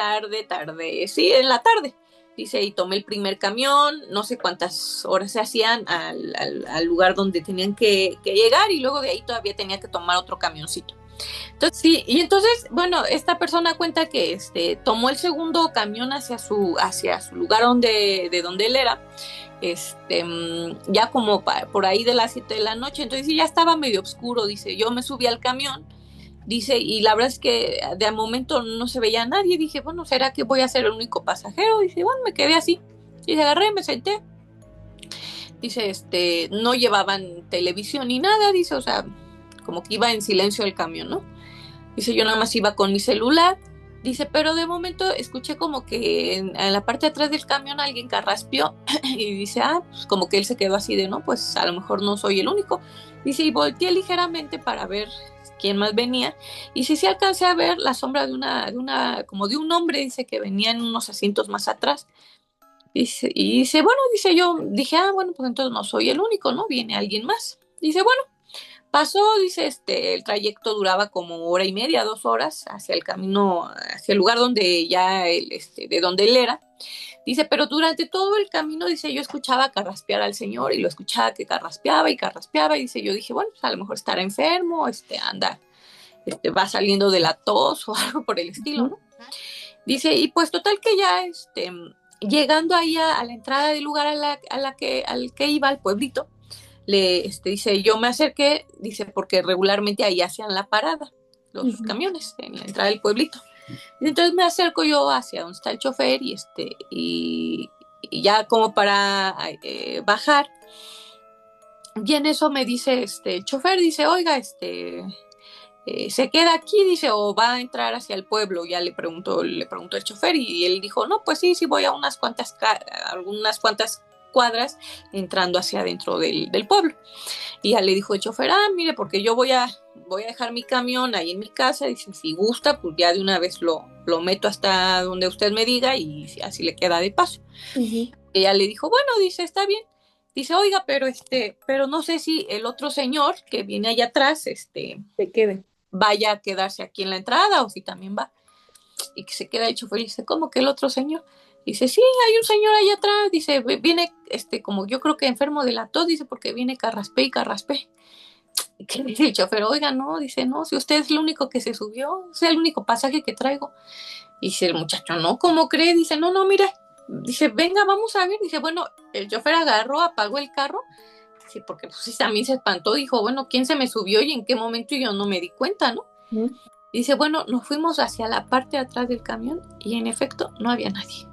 sí, en la tarde. Dice, y tomé el primer camión, no sé cuántas horas se hacían al lugar donde tenían que llegar y luego de ahí todavía tenía que tomar otro camioncito. Entonces, sí, y entonces, bueno, esta persona cuenta que tomó el segundo camión hacia su lugar de donde él era, ya como por ahí de las 7 de la noche, entonces sí, ya estaba medio oscuro, dice, yo me subí al camión, dice, y la verdad es que de momento no se veía a nadie, dije, bueno, ¿será que voy a ser el único pasajero? Dice, bueno, me quedé así, y se agarré, me senté, dice, no llevaban televisión ni nada, dice, o sea, como que iba en silencio el camión, ¿no? Dice, yo nada más iba con mi celular. Dice, pero de momento escuché como que en la parte de atrás del camión alguien carraspeó y dice, pues como que él se quedó así de, no, pues a lo mejor no soy el único. Dice, y volteé ligeramente para ver quién más venía. Y sí alcancé a ver la sombra como de un hombre, dice, que venía en unos asientos más atrás. Dice, y dice, bueno, dice, yo dije, bueno, pues entonces no soy el único, ¿no? Viene alguien más. Dice, bueno, pasó, dice, el trayecto duraba como 1 hora y media, 2 horas hacia el camino, hacia el lugar donde ya de donde él era. Dice, pero durante todo el camino, dice, yo escuchaba carraspear al señor y lo escuchaba que carraspeaba y carraspeaba. Y dice, yo dije, bueno, pues a lo mejor estará enfermo, anda, va saliendo de la tos o algo por el estilo, ¿no? Dice, y pues total que ya, llegando ahí a la entrada del lugar al que iba, al pueblito, dice, yo me acerqué, dice, porque regularmente ahí hacían la parada, los camiones, en la entrada del pueblito. Entonces me acerco yo hacia donde está el chofer y ya como para bajar. Y en eso me dice el chofer, dice, oiga, se queda aquí, dice, o va a entrar hacia el pueblo. Ya le preguntó el chofer y él dijo, no, pues sí, voy a algunas cuantas cuadras entrando hacia adentro del pueblo. Y ya le dijo el chofer, mire, porque yo voy a dejar mi camión ahí en mi casa, dice, si gusta, pues ya de una vez lo meto hasta donde usted me diga y así le queda de paso. Y ella le dijo, bueno, dice, está bien. Dice, oiga, pero no sé si el otro señor que viene allá atrás, se quede. Vaya a quedarse aquí en la entrada o si también va. Y que se queda el chofer y dice, ¿cómo que el otro señor? Dice, sí, hay un señor allá atrás, dice, viene, como yo creo que enfermo de la tos, dice, porque viene carraspé y carraspé. ¿Y qué dice el chofer? Oiga, no, dice, no, si usted es el único que se subió, es el único pasaje que traigo. Y dice el muchacho, no, ¿cómo cree? Dice, no, mira, dice, venga, vamos a ver. Dice, bueno, el chofer agarró, apagó el carro, sí, porque pues sí, también se espantó, dijo, bueno, ¿quién se me subió y en qué momento? Y yo no me di cuenta, ¿no? Dice, bueno, nos fuimos hacia la parte de atrás del camión y en efecto no había nadie.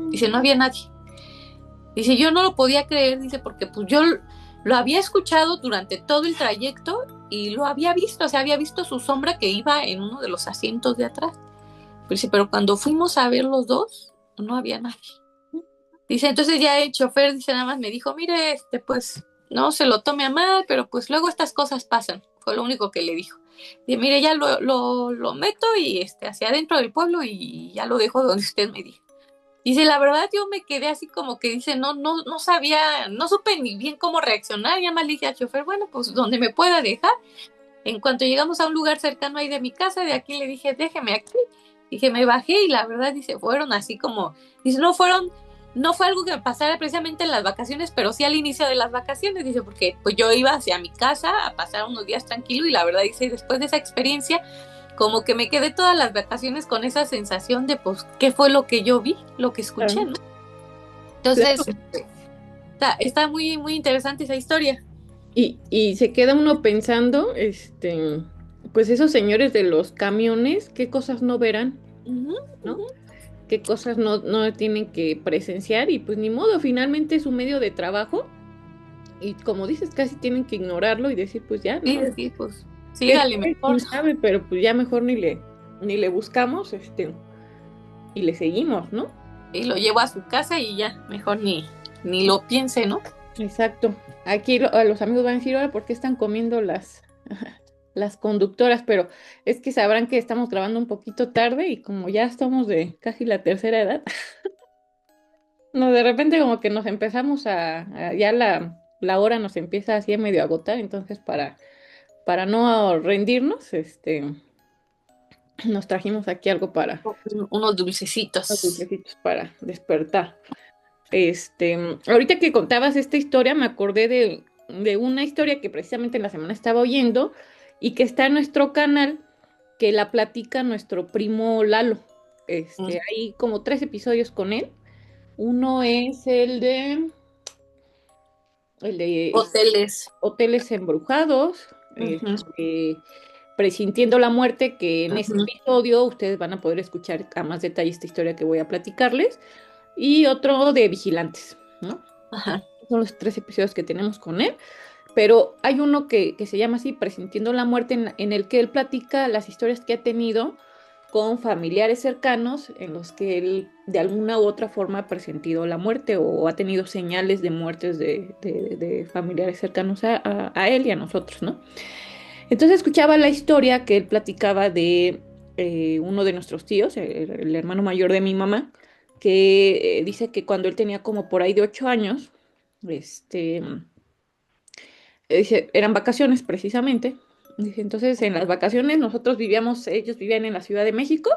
Dice, no había nadie. Dice, yo no lo podía creer, dice, porque pues yo lo había escuchado durante todo el trayecto y lo había visto, o sea, había visto su sombra que iba en uno de los asientos de atrás. Dice, pero cuando fuimos a ver los dos, no había nadie. Dice, entonces ya el chofer, dice, nada más me dijo, mire, pues no se lo tome a mal, pero pues luego estas cosas pasan. Fue lo único que le dijo. Dice, mire, ya lo meto y hacia adentro del pueblo y ya lo dejo donde usted me diga. Dice, la verdad yo me quedé así como que dice, no sabía, no supe ni bien cómo reaccionar. Ya más le dije al chofer, bueno, pues donde me pueda dejar. En cuanto llegamos a un lugar cercano ahí de mi casa, de aquí le dije, déjeme aquí. Dije, me bajé y la verdad, dice, fueron así como, dice, no fue algo que me pasara precisamente en las vacaciones, pero sí al inicio de las vacaciones, dice, porque pues yo iba hacia mi casa a pasar unos días tranquilo y la verdad, dice, después de esa experiencia, como que me quedé todas las vacaciones con esa sensación de, pues, ¿qué fue lo que yo vi, lo que escuché, ¿no? Entonces, está muy, muy interesante esa historia. Y se queda uno pensando, pues esos señores de los camiones, qué cosas no verán, ¿no? Qué cosas no tienen que presenciar y pues ni modo, finalmente es su medio de trabajo y como dices, casi tienen que ignorarlo y decir, pues ya, ¿no? Sí, pues, sígale mejor. ¿Quién sabe? Pero pues ya mejor ni le buscamos, y le seguimos, ¿no? Y lo llevo a su casa y ya, mejor ni lo piense, ¿no? Exacto. Aquí a los amigos van a decir, ahora, ¿por qué están comiendo las conductoras? Pero es que sabrán que estamos grabando un poquito tarde y como ya estamos de casi la tercera edad, no, de repente como que nos empezamos ya la hora nos empieza así a medio agotar, entonces para no rendirnos, nos trajimos aquí algo Unos dulcecitos. para despertar. Ahorita que contabas esta historia, me acordé de una historia que precisamente en la semana estaba oyendo, y que está en nuestro canal, que la platica nuestro primo Lalo. Hay como 3 episodios con él. Uno es el de Hoteles. Hoteles Embrujados, Ujú, Presintiendo la Muerte, que en ese ujú, episodio ustedes van a poder escuchar a más detalle esta historia que voy a platicarles, y otro de Vigilantes, ¿no? ajá. Son los 3 episodios que tenemos con él, pero hay uno que se llama así, Presintiendo la Muerte, en el que él platica las historias que ha tenido con familiares cercanos en los que él de alguna u otra forma ha presentido la muerte o ha tenido señales de muertes de familiares cercanos a él y a nosotros, ¿no? Entonces escuchaba la historia que él platicaba de uno de nuestros tíos, el hermano mayor de mi mamá, que dice que cuando él tenía como por ahí de 8 años, este, dice, eran vacaciones precisamente. Dice, entonces en las vacaciones nosotros vivíamos, ellos vivían en la Ciudad de México,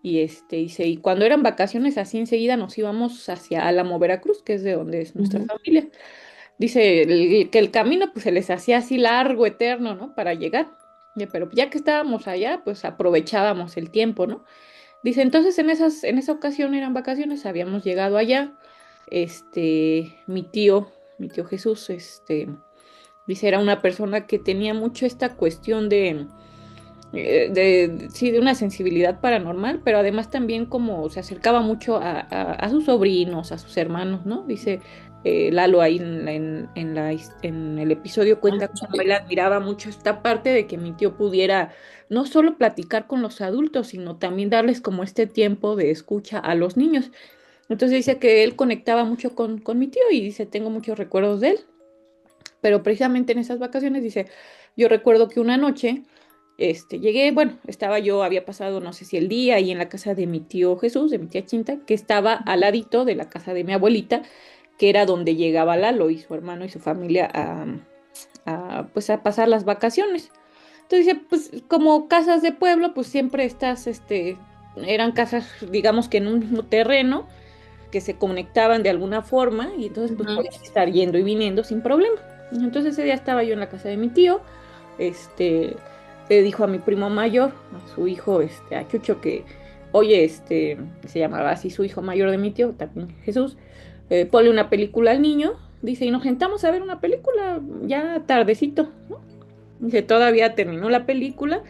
y dice, y cuando eran vacaciones así enseguida nos íbamos hacia Álamo, Veracruz, que es de donde es nuestra Ujú. familia. Dice que el camino pues se les hacía así largo, eterno, ¿no? Para llegar. Pero ya que estábamos allá, pues aprovechábamos el tiempo, ¿no? Dice, entonces en esa ocasión eran vacaciones, habíamos llegado allá. Mi tío Jesús, dice, era una persona que tenía mucho esta cuestión sí, de una sensibilidad paranormal, pero además también como se acercaba mucho a sus sobrinos, a sus hermanos, ¿no? Dice Lalo ahí en el episodio cuenta cómo él admiraba mucho esta parte de que mi tío pudiera no solo platicar con los adultos, sino también darles como este tiempo de escucha a los niños. Entonces dice que él conectaba mucho con mi tío y dice, tengo muchos recuerdos de él, pero precisamente en esas vacaciones dice, yo recuerdo que una noche llegué, bueno, había pasado no sé si el día ahí en la casa de mi tío Jesús, de mi tía Chinta, que estaba al ladito de la casa de mi abuelita, que era donde llegaba Lalo y su hermano y su familia pues a pasar las vacaciones. Entonces dice, pues como casas de pueblo, pues siempre eran casas, digamos que en un mismo terreno, que se conectaban de alguna forma y entonces pues Ujú. podías estar yendo y viniendo sin problema. Entonces ese día estaba yo en la casa de mi tío, le dijo a mi primo mayor, a su hijo, a Chucho, que, oye, se llamaba así su hijo mayor de mi tío, también Jesús, ponle una película al niño, dice, y nos sentamos a ver una película ya tardecito, ¿no? Dice, todavía terminó la película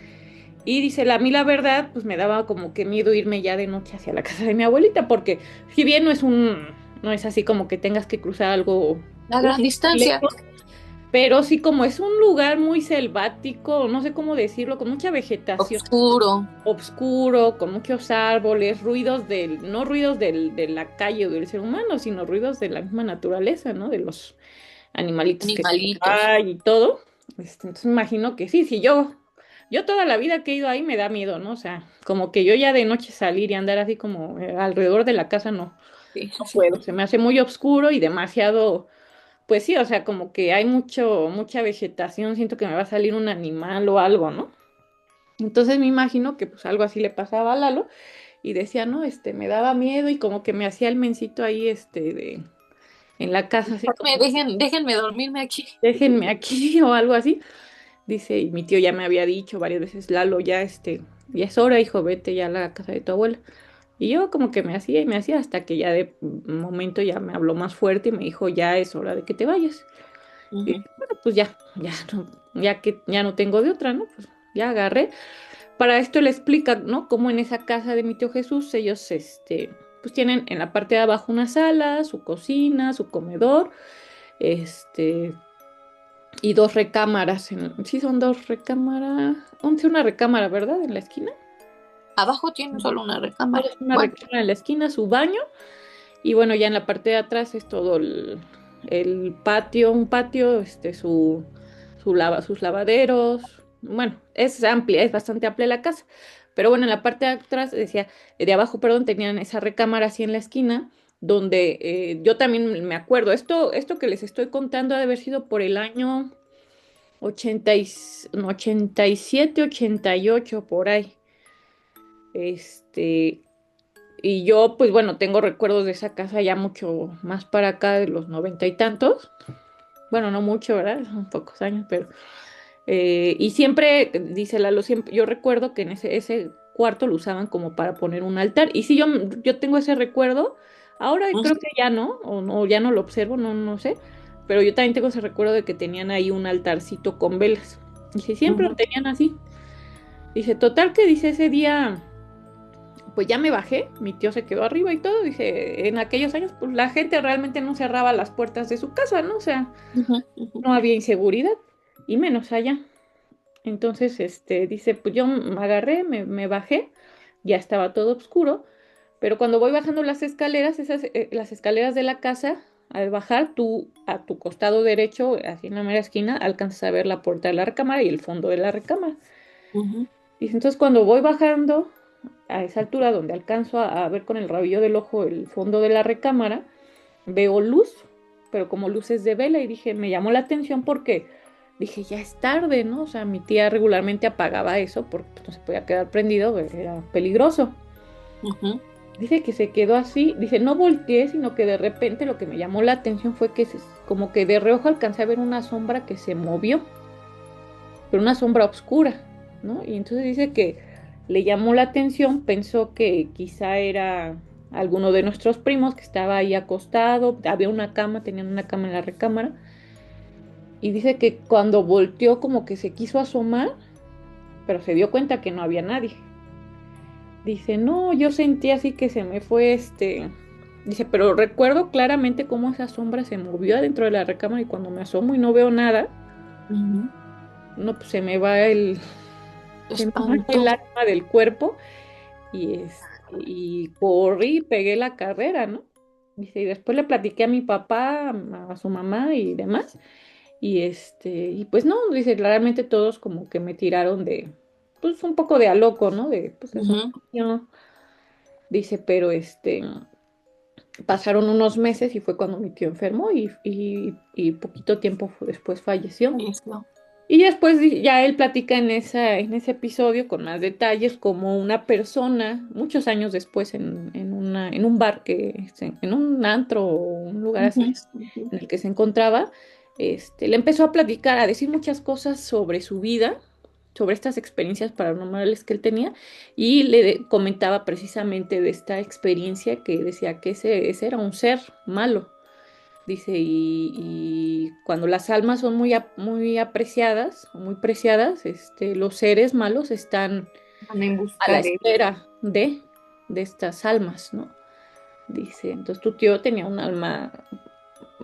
y dice, a mí la verdad, pues me daba como que miedo irme ya de noche hacia la casa de mi abuelita, porque si bien no es así como que tengas que cruzar algo La gran distancia. lejos, pero sí como es un lugar muy selvático, no sé cómo decirlo, con mucha vegetación, Oscuro. oscuro, con muchos árboles, no ruidos de la calle o del ser humano, sino ruidos de la misma naturaleza, ¿no? De los animalitos que Animalitos. hay y todo. Entonces me imagino que sí, sí, yo toda la vida que he ido ahí me da miedo, ¿no? O sea, como que yo ya de noche salir y andar así como alrededor de la casa no, Sí. no puedo. Se me hace muy oscuro y demasiado, pues sí, o sea, como que hay mucha vegetación, siento que me va a salir un animal o algo, ¿no? Entonces me imagino que pues algo así le pasaba a Lalo y decía, no, me daba miedo y como que me hacía el mencito ahí, en la casa, así como, Déjenme dormirme aquí. déjenme aquí o algo así. Dice, y mi tío ya me había dicho varias veces, Lalo, ya es hora, hijo, vete ya a la casa de tu abuela. Y yo como que me hacía y me hacía hasta que ya de momento ya me habló más fuerte y me dijo, ya es hora de que te vayas. Y Ujú. bueno, pues ya que ya no tengo de otra, ¿no? Pues ya agarré. Para esto le explica, ¿no? Cómo en esa casa de mi tío Jesús, ellos, pues tienen en la parte de abajo una sala, su cocina, su comedor, este, y 2 recámaras. Sí, son 2 recámaras. Una recámara, ¿verdad? En la esquina. Abajo tiene solo una Solo recámara. es una Bueno, recámara en la esquina, su baño. Y bueno, ya en la parte de atrás es todo el patio, un patio, sus lavaderos. Bueno, es amplia, es bastante amplia la casa. Pero bueno, en la parte de atrás, de abajo, perdón, tenían esa recámara así en la esquina, donde yo también me acuerdo. Esto que les estoy contando ha de haber sido por el año 87, 88 por ahí. Este, y yo, pues bueno, tengo recuerdos de esa casa ya mucho más para acá de los 90 y tantos. Bueno, no mucho, ¿verdad? Son pocos años, pero Y siempre, dice Lalo, siempre, yo recuerdo que en ese cuarto lo usaban como para poner un altar. Y sí, yo tengo ese recuerdo. Ahora creo que ya no, o no, ya no lo observo, no sé. Pero yo también tengo ese recuerdo de que tenían ahí un altarcito con velas. Dice, siempre lo tenían así. Dice, total que dice ese día, pues ya me bajé, mi tío se quedó arriba y todo. Dice, en aquellos años, pues la gente realmente no cerraba las puertas de su casa, ¿no? O sea, no había inseguridad, y menos allá. Entonces, dice, pues yo me agarré, me bajé, ya estaba todo oscuro, pero cuando voy bajando las escaleras, las escaleras de la casa, al bajar tú a tu costado derecho, así en la mera esquina, alcanzas a ver la puerta de la recámara y el fondo de la recámara. Dice, entonces cuando voy bajando a esa altura donde alcanzo a ver con el rabillo del ojo el fondo de la recámara, veo luz, pero como luces de vela, y dije, me llamó la atención porque dije, ya es tarde, ¿no? O sea, mi tía regularmente apagaba eso porque pues, no se podía quedar prendido, era peligroso. Dice que se quedó así, dice, no volteé, sino que de repente lo que me llamó la atención fue que como que de reojo alcancé a ver una sombra que se movió, pero una sombra oscura, ¿no? Y entonces dice que le llamó la atención, pensó que quizá era alguno de nuestros primos que estaba ahí acostado, había una cama, tenían una cama en la recámara, y dice que cuando volteó como que se quiso asomar, pero se dio cuenta que no había nadie. Dice, no, yo sentí así que se me fue Dice, pero recuerdo claramente cómo esa sombra se movió adentro de la recámara y cuando me asomo y no veo nada, no, pues se me va se me va el alma del cuerpo y corrí y pegué la carrera, ¿no? Dice, y después le platiqué a mi papá, a su mamá y demás. Y pues no, dice, claramente todos como que me tiraron pues un poco de a loco, ¿no? De, pues es un niño. Dice, pero pasaron unos meses y fue cuando mi tío enfermó y poquito tiempo después falleció. Y después ya él platica en ese episodio con más detalles como una persona, muchos años después, en un bar, en un antro o un lugar así, en el que se encontraba, le empezó a platicar, a decir muchas cosas sobre su vida, sobre estas experiencias paranormales que él tenía, y le comentaba precisamente de esta experiencia que decía que ese era un ser malo. Dice, y cuando las almas son muy apreciadas, muy preciadas, los seres malos están Van en a la busca de... espera de estas almas, ¿no? Dice, entonces tu tío tenía un alma,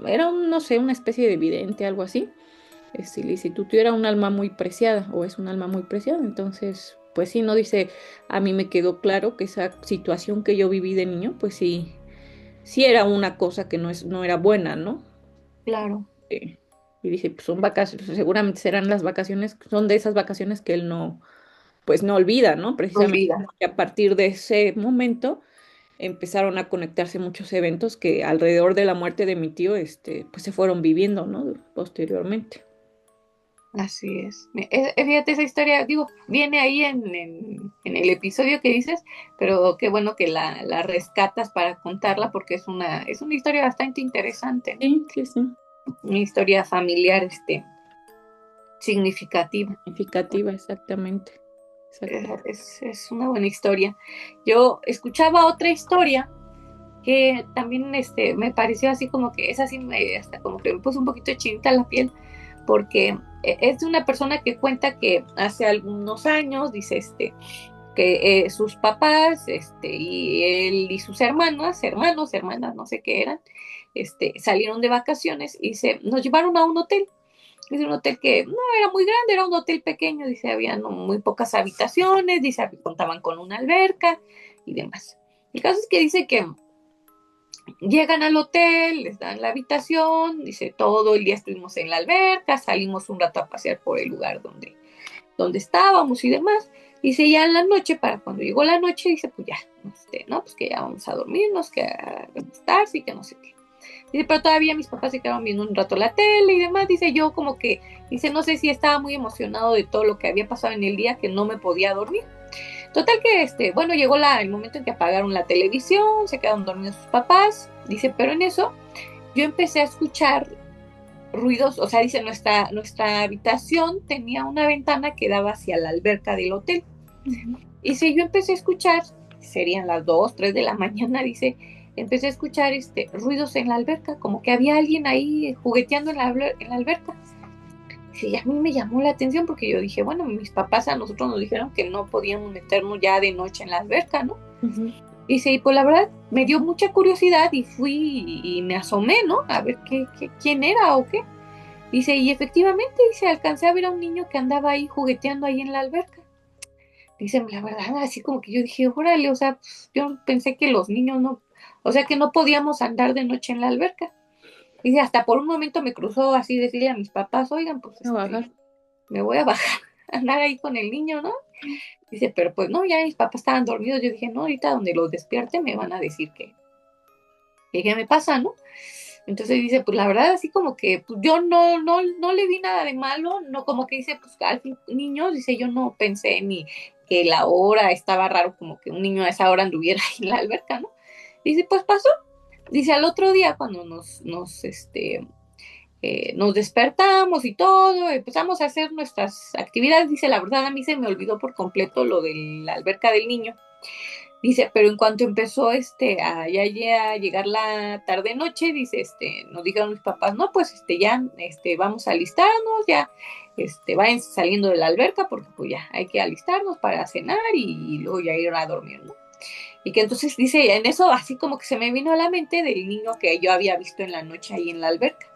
era no sé, una especie de vidente, algo así. Le dice, tu tío era un alma muy preciada, o es un alma muy preciada, entonces, pues sí, no dice, a mí me quedó claro que esa situación que yo viví de niño, pues sí era una cosa que no era buena, ¿no? Claro. Y dice, pues son vacaciones, seguramente serán las vacaciones, son de esas vacaciones que él no, pues no olvida, ¿no? Precisamente Olvida. porque a partir de ese momento empezaron a conectarse muchos eventos que alrededor de la muerte de mi tío, pues se fueron viviendo, ¿no? Posteriormente. Así es. Fíjate, esa historia, digo, viene ahí en el episodio que dices, pero qué bueno que la rescatas para contarla porque es una historia bastante interesante, ¿no? Sí. Una historia familiar, significativa. Significativa, exactamente. Es una buena historia. Yo escuchaba otra historia que también me pareció así como que es así, hasta como que me puso un poquito chinita la piel, porque es de una persona que cuenta que hace algunos años, dice que sus papás, y él y sus hermanas, no sé qué eran, salieron de vacaciones y nos llevaron a un hotel. Es un hotel que no era muy grande, era un hotel pequeño, dice, había muy pocas habitaciones, dice, contaban con una alberca y demás. El caso es que dice que llegan al hotel, les dan la habitación, dice, todo el día estuvimos en la alberca, salimos un rato a pasear por el lugar donde estábamos y demás. Dice, ya en la noche, para cuando llegó la noche, dice, pues ya, no, pues que ya vamos a dormirnos, que a recostarse y que no sé qué. Dice, pero todavía mis papás se quedaron viendo un rato la tele y demás. Dice, yo como que, dice, no sé si estaba muy emocionado de todo lo que había pasado en el día, que no me podía dormir. Total que, bueno, llegó el momento en que apagaron la televisión, se quedaron dormidos sus papás. Dice, pero en eso yo empecé a escuchar ruidos, o sea, dice, nuestra habitación tenía una ventana que daba hacia la alberca del hotel. Dice, yo empecé a escuchar, serían las 2, 3 de la mañana, dice, empecé a escuchar ruidos en la alberca, como que había alguien ahí jugueteando en la alberca. Dice, y a mí me llamó la atención porque yo dije, bueno, mis papás a nosotros nos dijeron que no podíamos meternos ya de noche en la alberca, ¿no? Dice, y pues la verdad me dio mucha curiosidad y fui y me asomé, ¿no? A ver quién era o qué. Dice, y efectivamente, dice, alcancé a ver a un niño que andaba ahí jugueteando ahí en la alberca. Dice, la verdad, así como que yo dije, órale, o sea, pues, yo pensé que los niños no, o sea, que no podíamos andar de noche en la alberca. Dice, hasta por un momento me cruzó así decirle a mis papás, oigan, pues me voy a bajar, a andar ahí con el niño, ¿no? Dice, pero pues no, ya mis papás estaban dormidos. Yo dije, no, ahorita donde los despierte me van a decir que qué me pasa, ¿no? Entonces dice, pues la verdad, así como que pues, yo no le vi nada de malo, no, como que dice, pues al fin, niños, dice, yo no pensé ni que la hora estaba raro, como que un niño a esa hora anduviera ahí en la alberca, ¿no? Dice, pues pasó. Dice, al otro día, cuando nos despertamos y todo, empezamos a hacer nuestras actividades, dice, la verdad a mí se me olvidó por completo lo de la alberca del niño. Dice, pero en cuanto empezó a llegar la tarde-noche, dice, nos dijeron mis papás, no, pues ya vamos a alistarnos, ya vayan saliendo de la alberca porque pues ya hay que alistarnos para cenar y luego ya ir a dormir, ¿no? Y que entonces dice, en eso así como que se me vino a la mente del niño que yo había visto en la noche ahí en la alberca.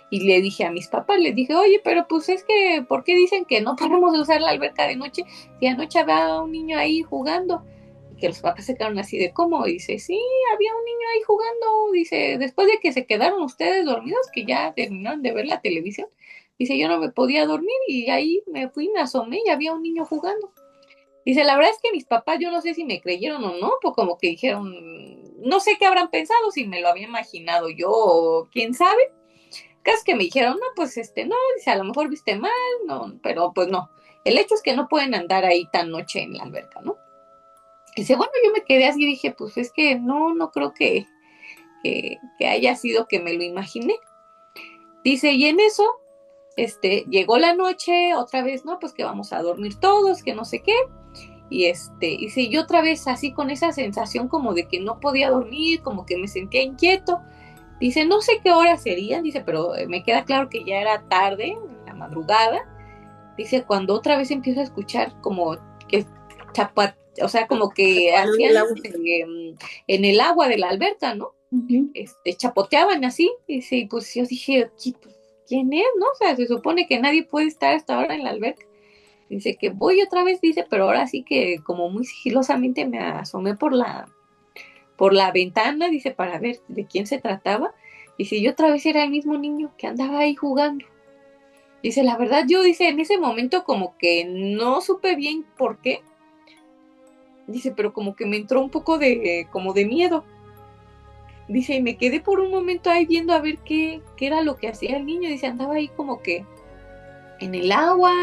Y le dije a mis papás, les dije, oye, pero pues es que, ¿por qué dicen que no podemos usar la alberca de noche? Si anoche había un niño ahí jugando. Y que los papás se quedaron así de, ¿cómo? Dice, sí, había un niño ahí jugando. Dice, después de que se quedaron ustedes dormidos, que ya terminaron de ver la televisión. Dice, yo no me podía dormir y ahí me fui, me asomé y había un niño jugando. Dice, la verdad es que mis papás, yo no sé si me creyeron o no, pues como que dijeron, no sé qué habrán pensado, si me lo había imaginado yo o quién sabe. Casi que me dijeron, no, pues no, dice, a lo mejor viste mal, no, pero pues no. El hecho es que no pueden andar ahí tan noche en la alberca, ¿no? Dice, bueno, yo me quedé así y dije, pues es que no creo que haya sido que me lo imaginé. Dice, y en eso, llegó la noche, otra vez, no, pues que vamos a dormir todos, que no sé qué. Y dice, yo otra vez así con esa sensación como de que no podía dormir, como que me sentía inquieto. Dice, no sé qué hora serían, dice, pero me queda claro que ya era tarde, en la madrugada. Dice, cuando otra vez empiezo a escuchar como que o sea, como que hacían en el agua de la alberca, ¿no? Chapoteaban así. Dice, y pues yo dije, pues, ¿quién es, no? O sea, se supone que nadie puede estar hasta ahora en la alberca. Dice que voy otra vez, dice, pero ahora sí que como muy sigilosamente me asomé por la ventana, dice, para ver de quién se trataba. Dice, y otra vez era el mismo niño que andaba ahí jugando. Dice, la verdad, yo, dice, en ese momento como que no supe bien por qué. Dice, pero como que me entró un poco como de miedo. Dice, y me quedé por un momento ahí viendo a ver qué era lo que hacía el niño. Dice, andaba ahí como que en el agua,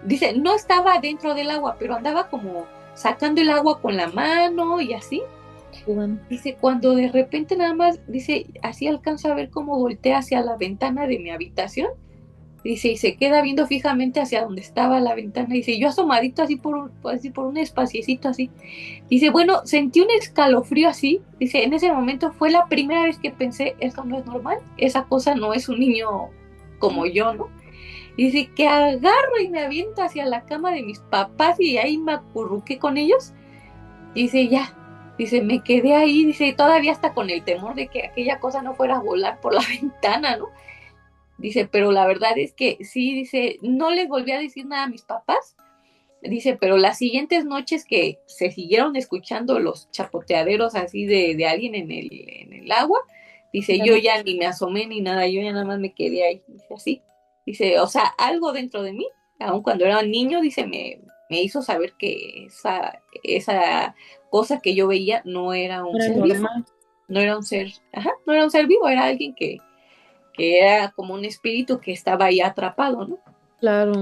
dice, no estaba dentro del agua, pero andaba como sacando el agua con la mano y así. Dice, cuando de repente nada más, dice, así alcanzo a ver cómo voltea hacia la ventana de mi habitación. Dice, y se queda viendo fijamente hacia donde estaba la ventana. Dice, yo asomadito así por un espaciecito así. Dice, bueno, sentí un escalofrío así. Dice, en ese momento fue la primera vez que pensé, esto no es normal, esa cosa no es un niño como yo, ¿no? Dice, que agarro y me aviento hacia la cama de mis papás y ahí me acurruqué con ellos. Dice, ya. Dice, me quedé ahí, dice, todavía hasta con el temor de que aquella cosa no fuera a volar por la ventana, ¿no? Dice, pero la verdad es que sí, dice, no les volví a decir nada a mis papás. Dice, pero las siguientes noches que se siguieron escuchando los chapoteaderos así de alguien en el agua, dice, yo ya ni me asomé ni nada, yo ya nada más me quedé ahí, dice así. Dice, o sea, algo dentro de mí, aun cuando era niño, dice, me hizo saber que esa cosa que yo veía no era un ser vivo, no era un ser vivo, era alguien que era como un espíritu que estaba ahí atrapado, ¿no? Claro,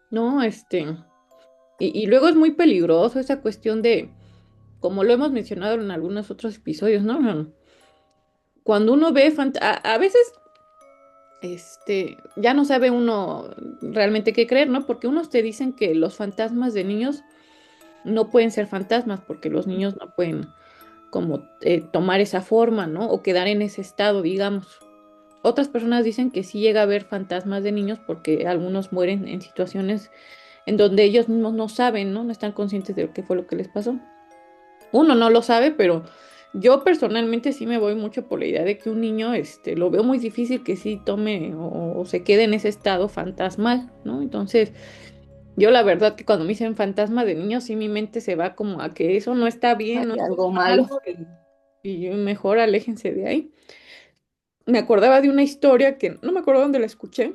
no, y luego es muy peligroso esa cuestión de, como lo hemos mencionado en algunos otros episodios, ¿no? Cuando uno ve, a veces ya no sabe uno realmente qué creer, ¿no? Porque unos te dicen que los fantasmas de niños no pueden ser fantasmas porque los niños no pueden como tomar esa forma, ¿no? O quedar en ese estado, digamos. Otras personas dicen que sí llega a haber fantasmas de niños porque algunos mueren en situaciones en donde ellos mismos no saben, ¿no? No están conscientes de qué fue lo que les pasó. Uno no lo sabe, pero yo personalmente sí me voy mucho por la idea de que un niño, lo veo muy difícil que sí tome o se quede en ese estado fantasmal, ¿no? Entonces, yo la verdad que cuando me dicen fantasma de niño, sí mi mente se va como a que eso no está bien, no Hay es algo malo. malo, y mejor aléjense de ahí. Me acordaba de una historia que no me acuerdo dónde la escuché,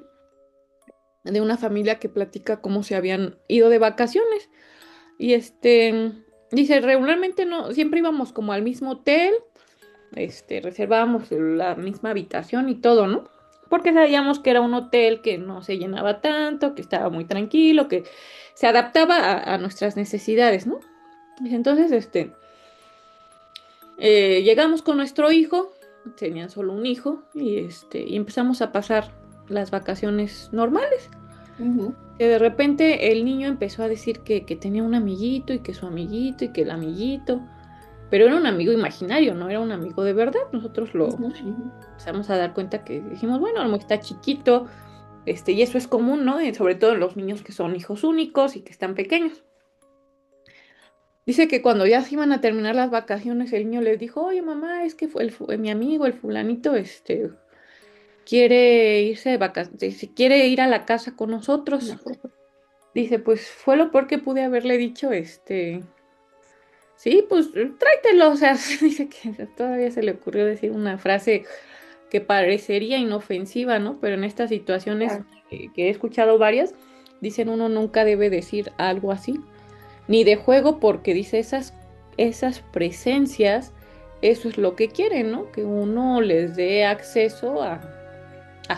de una familia que platica cómo se habían ido de vacaciones. Y dice, regularmente no, siempre íbamos como al mismo hotel, reservábamos la misma habitación y todo, ¿no? Porque sabíamos que era un hotel que no se llenaba tanto, que estaba muy tranquilo, que se adaptaba a nuestras necesidades, ¿no? Dice, entonces, llegamos con nuestro hijo, tenían solo un hijo, y empezamos a pasar las vacaciones normales. Ujú. Que de repente el niño empezó a decir que tenía un amiguito y que su amiguito y que el amiguito, pero era un amigo imaginario, no era un amigo de verdad. Nosotros lo Ujú, ujú. empezamos a dar cuenta que dijimos, bueno, a lo mejor está chiquito, y eso es común, ¿no? Sobre todo en los niños que son hijos únicos y que están pequeños. Dice que cuando ya se iban a terminar las vacaciones, el niño les dijo, oye, mamá, es que fue mi amigo, el fulanito, quiere irse de vacaciones, quiere ir a la casa con nosotros. Dice, pues fue lo peor que pude haberle dicho, sí, pues tráetelo, o sea, dice que todavía se le ocurrió decir una frase que parecería inofensiva, ¿no? Pero en estas situaciones Claro. que he escuchado varias, dicen uno nunca debe decir algo así, ni de juego, porque dice esas presencias, eso es lo que quieren, ¿no? Que uno les dé acceso a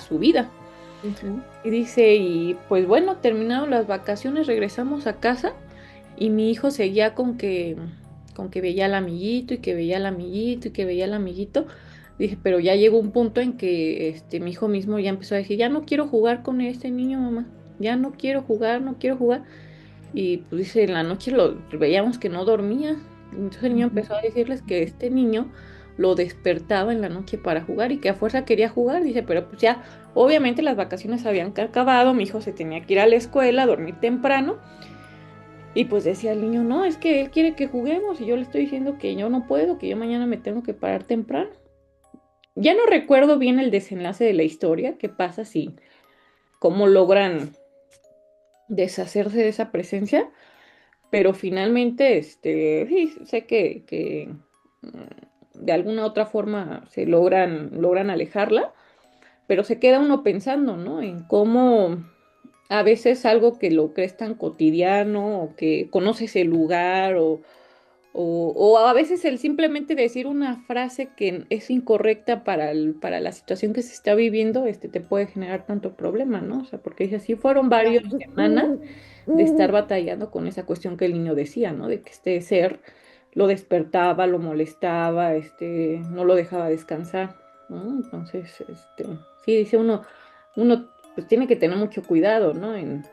su vida. Ujú. Y dice, y pues bueno, terminaron las vacaciones, regresamos a casa y mi hijo seguía con que veía al amiguito y que veía al amiguito y que veía al amiguito. Dije, pero ya llegó un punto en que mi hijo mismo ya empezó a decir, ya no quiero jugar con este niño, mamá, ya no quiero jugar, no quiero jugar. Y pues dice, en la noche lo veíamos que no dormía. Entonces el niño empezó a decirles que este niño lo despertaba en la noche para jugar y que a fuerza quería jugar. Dice, pero pues ya, obviamente las vacaciones habían acabado, mi hijo se tenía que ir a la escuela, a dormir temprano. Y pues decía el niño, no, es que él quiere que juguemos y yo le estoy diciendo que yo no puedo, que yo mañana me tengo que parar temprano. Ya no recuerdo bien el desenlace de la historia, qué pasa si, cómo logran deshacerse de esa presencia. Pero finalmente, sí, sé de alguna otra forma se logran alejarla, pero se queda uno pensando, ¿no? En cómo a veces algo que lo crees tan cotidiano, o que conoces el lugar, o a veces el simplemente decir una frase que es incorrecta para la situación que se está viviendo, te puede generar tanto problema, ¿no? O sea, porque dice, así fueron varias semanas de estar batallando con esa cuestión que el niño decía, ¿no? De que este ser lo despertaba, lo molestaba, no lo dejaba descansar, ¿no? Entonces, sí, dice uno pues tiene que tener mucho cuidado, ¿no? En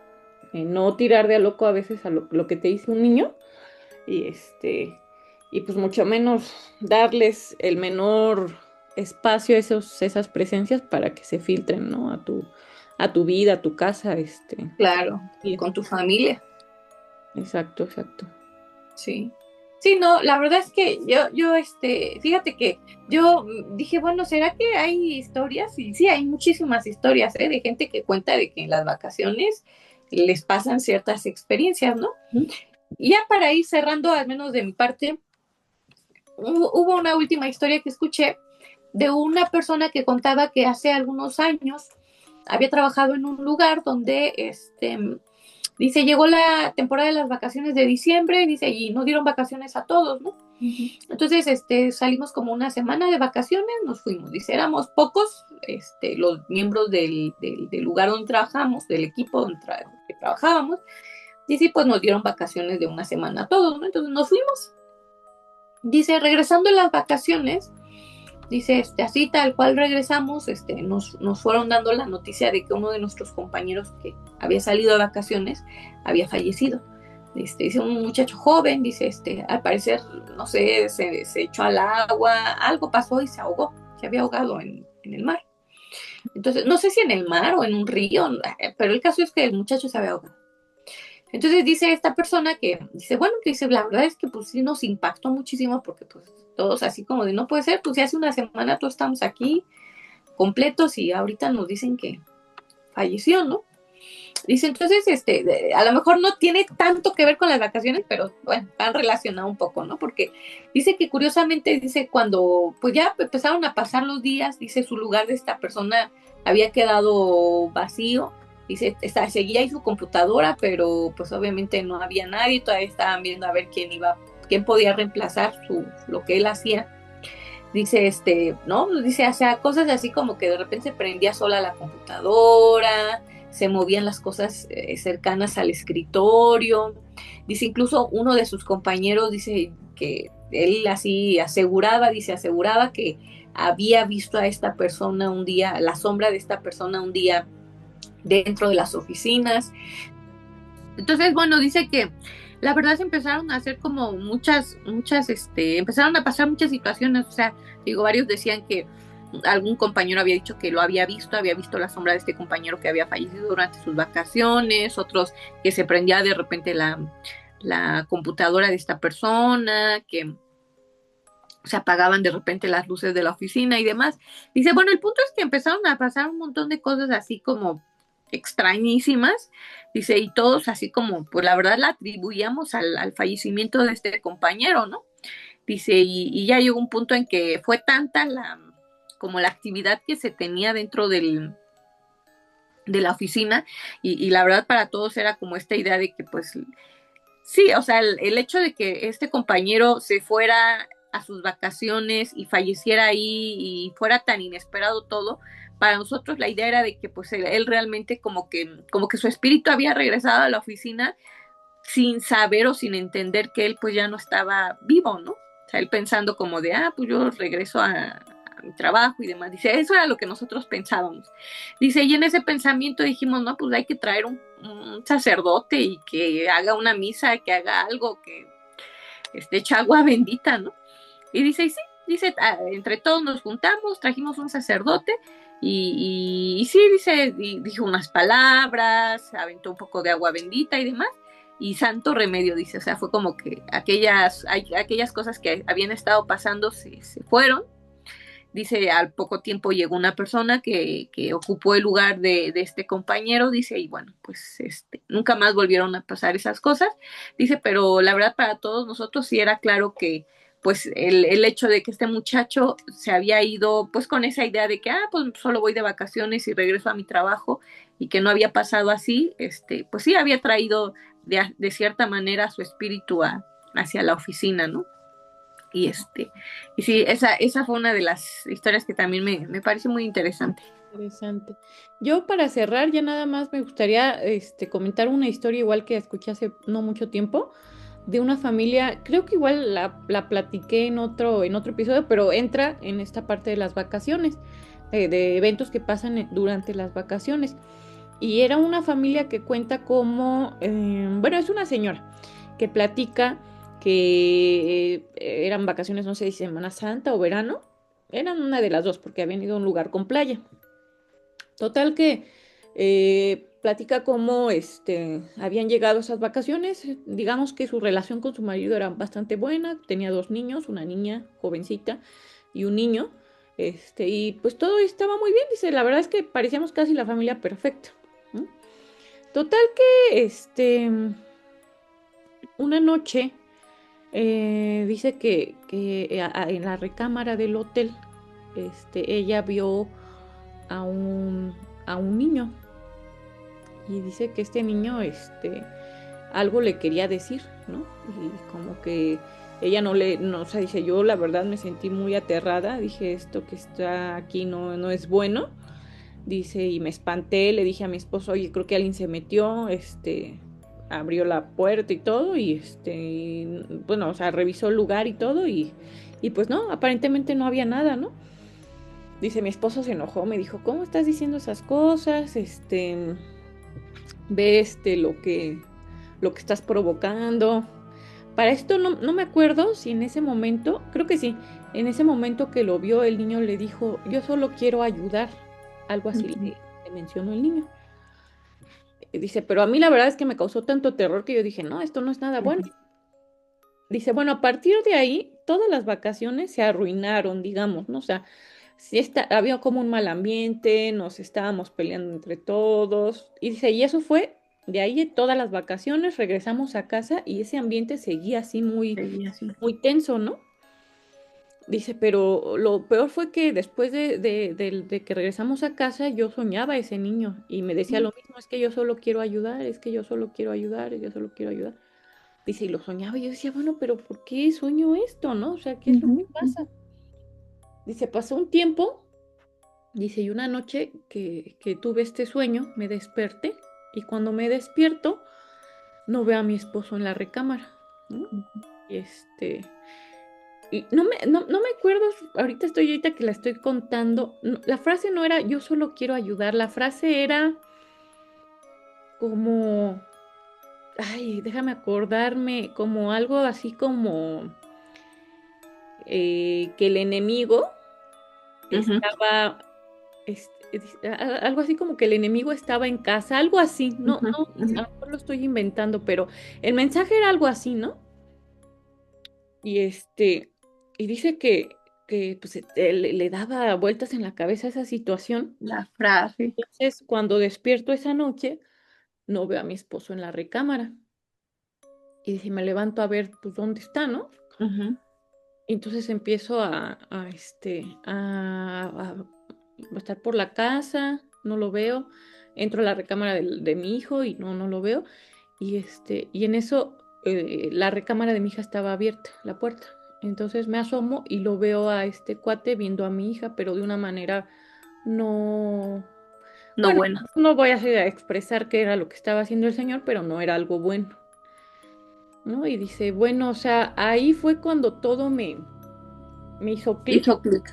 no tirar de a loco a veces a lo que te dice un niño y y pues mucho menos darles el menor espacio a esas presencias para que se filtren, ¿no? A tu vida, a tu casa, Claro, y- con tu familia. exacto, exacto. Sí. Sí, no, la verdad es que fíjate que yo dije, bueno, ¿será que hay historias? Y sí, hay muchísimas historias, ¿eh? De gente que cuenta de que en las vacaciones les pasan ciertas experiencias, ¿no? Ujú. Y ya para ir cerrando, al menos de mi parte, hubo una última historia que escuché de una persona que contaba que hace algunos años había trabajado en un lugar donde, dice, llegó la temporada de las vacaciones de diciembre, dice, y nos dieron vacaciones a todos, ¿no? Ujú. Entonces, salimos como una semana de vacaciones, nos fuimos, dice, éramos pocos, los miembros del lugar donde trabajamos, del equipo donde trabajábamos, y sí, pues nos dieron vacaciones de una semana a todos, ¿no? Entonces nos fuimos. Dice, regresando en las vacaciones, dice, así tal cual regresamos, nos fueron dando la noticia de que uno de nuestros compañeros que había salido de vacaciones había fallecido. Dice un muchacho joven, dice, al parecer, no sé, se echó al agua, algo pasó y se ahogó, se había ahogado en el mar. Entonces, no sé si en el mar o en un río, pero el caso es que el muchacho se había ahogado. Entonces dice esta persona que, dice, bueno, que dice, la verdad es que pues sí nos impactó muchísimo porque pues todos así como de, no puede ser, pues ya hace una semana todos estamos aquí completos y ahorita nos dicen que falleció, ¿no? Dice, entonces, a lo mejor no tiene tanto que ver con las vacaciones, pero bueno, han relacionado un poco, ¿no? Porque dice que curiosamente, dice, cuando pues ya empezaron a pasar los días, dice, su lugar de esta persona había quedado vacío, dice, seguía ahí su computadora, pero pues obviamente no había nadie, todavía estaban viendo a ver quién podía reemplazar lo que él hacía. Dice, ¿no? Dice, o sea, cosas así como que de repente se prendía sola la computadora, se movían las cosas cercanas al escritorio. Dice, incluso uno de sus compañeros dice que él así aseguraba que había visto a esta persona un día, la sombra de esta persona un día dentro de las oficinas. Entonces, bueno, dice que la verdad se empezaron a hacer como muchas, empezaron a pasar muchas situaciones, o sea, digo, varios decían que algún compañero había dicho que lo había visto la sombra de este compañero que había fallecido durante sus vacaciones, otros que se prendía de repente la computadora de esta persona, que se apagaban de repente las luces de la oficina y demás. Dice, bueno, el punto es que empezaron a pasar un montón de cosas así como extrañísimas, dice, y todos así como, pues la verdad la atribuíamos al fallecimiento de este compañero, ¿no? Dice, y ya llegó un punto en que fue tanta como la actividad que se tenía dentro de la oficina, y la verdad para todos era como esta idea de que pues sí, o sea, el hecho de que este compañero se fuera a sus vacaciones y falleciera ahí y fuera tan inesperado todo, para nosotros la idea era de que pues él realmente como que su espíritu había regresado a la oficina sin saber o sin entender que él pues ya no estaba vivo, ¿no? O sea, él pensando como de, pues yo regreso a mi trabajo y demás. Dice, eso era lo que nosotros pensábamos. Dice, y en ese pensamiento dijimos, no, pues hay que traer un sacerdote y que haga una misa, que haga algo, que eche agua bendita, ¿no? Y dice, y sí, dice, entre todos nos juntamos, trajimos un sacerdote y sí, dice, dijo unas palabras, aventó un poco de agua bendita y demás, y santo remedio, dice, o sea, fue como que aquellas cosas que habían estado pasando se fueron. Dice, al poco tiempo llegó una persona que ocupó el lugar de este compañero, dice, y bueno, pues nunca más volvieron a pasar esas cosas. Dice, pero la verdad para todos nosotros sí era claro que pues el hecho de que este muchacho se había ido pues con esa idea de que, pues solo voy de vacaciones y regreso a mi trabajo, y que no había pasado así, pues sí había traído de cierta manera su espíritu hacia la oficina, ¿no? Y y sí, esa fue una de las historias que también me parece muy interesante. Interesante. Yo para cerrar ya nada más me gustaría comentar una historia igual que escuché hace no mucho tiempo de una familia, creo que igual la platiqué en otro episodio, pero entra en esta parte de las vacaciones, de eventos que pasan durante las vacaciones. Y era una familia que cuenta como, bueno, es una señora que platica que eran vacaciones, no sé si Semana Santa o verano, eran una de las dos porque habían ido a un lugar con playa. Total que platica cómo habían llegado esas vacaciones, digamos que su relación con su marido era bastante buena, tenía 2 niños, una niña jovencita y un niño, y pues todo estaba muy bien, dice, la verdad es que parecíamos casi la familia perfecta. Total que una noche dice que en la recámara del hotel ella vio a un niño, y dice que este niño algo le quería decir, ¿no? Y como que ella no, o sea, dice, yo la verdad me sentí muy aterrada, dije, esto que está aquí no es bueno, dice, y me espanté, le dije a mi esposo, oye, creo que alguien se metió, abrió la puerta y todo, y bueno, o sea, revisó el lugar y todo, y pues no, aparentemente no había nada, ¿no? dice, mi esposo se enojó, me dijo, ¿cómo estás diciendo esas cosas? Ve lo que estás provocando. Para esto no me acuerdo si en ese momento, creo que sí, en ese momento que lo vio, el niño le dijo, yo solo quiero ayudar. Algo así le mencionó el niño. Dice, pero a mí la verdad es que me causó tanto terror que yo dije, no, esto no es nada bueno. Dice, bueno, a partir de ahí, todas las vacaciones se arruinaron, digamos, ¿no? O sea, había como un mal ambiente, nos estábamos peleando entre todos. Y dice, y eso fue, de ahí todas las vacaciones, regresamos a casa y ese ambiente seguía así muy, muy tenso, ¿no? Dice, pero lo peor fue que después de que regresamos a casa, yo soñaba a ese niño y me decía lo mismo, es que yo solo quiero ayudar, es que yo solo quiero ayudar, yo solo quiero ayudar. Dice, y lo soñaba y yo decía, bueno, pero ¿por qué sueño esto, no? O sea, ¿qué es lo que pasa? Dice, pasó un tiempo, dice, y una noche que tuve este sueño, me desperté y cuando me despierto, no veo a mi esposo en la recámara, ¿no? Y y no me acuerdo, ahorita que la estoy contando, la frase no era yo solo quiero ayudar, la frase era como, ay, déjame acordarme, como algo así como que el enemigo estaba, algo así como que el enemigo estaba en casa, algo así, no, a lo mejor lo estoy inventando, pero el mensaje era algo así, ¿no? Y y dice que pues, le daba vueltas en la cabeza esa situación. La frase. Entonces, cuando despierto esa noche, no veo a mi esposo en la recámara. Y dice, me levanto a ver, pues, dónde está, ¿no? Y entonces empiezo a estar por la casa, no lo veo. Entro a la recámara de mi hijo y no lo veo. Y en eso la recámara de mi hija estaba abierta, la puerta. Entonces me asomo y lo veo a este cuate viendo a mi hija, pero de una manera no... No, Bueno, bueno. no voy a expresar qué era lo que estaba haciendo el señor, pero no era algo bueno, ¿no? Y dice, bueno, o sea, ahí fue cuando todo me hizo clic. Hizo clic.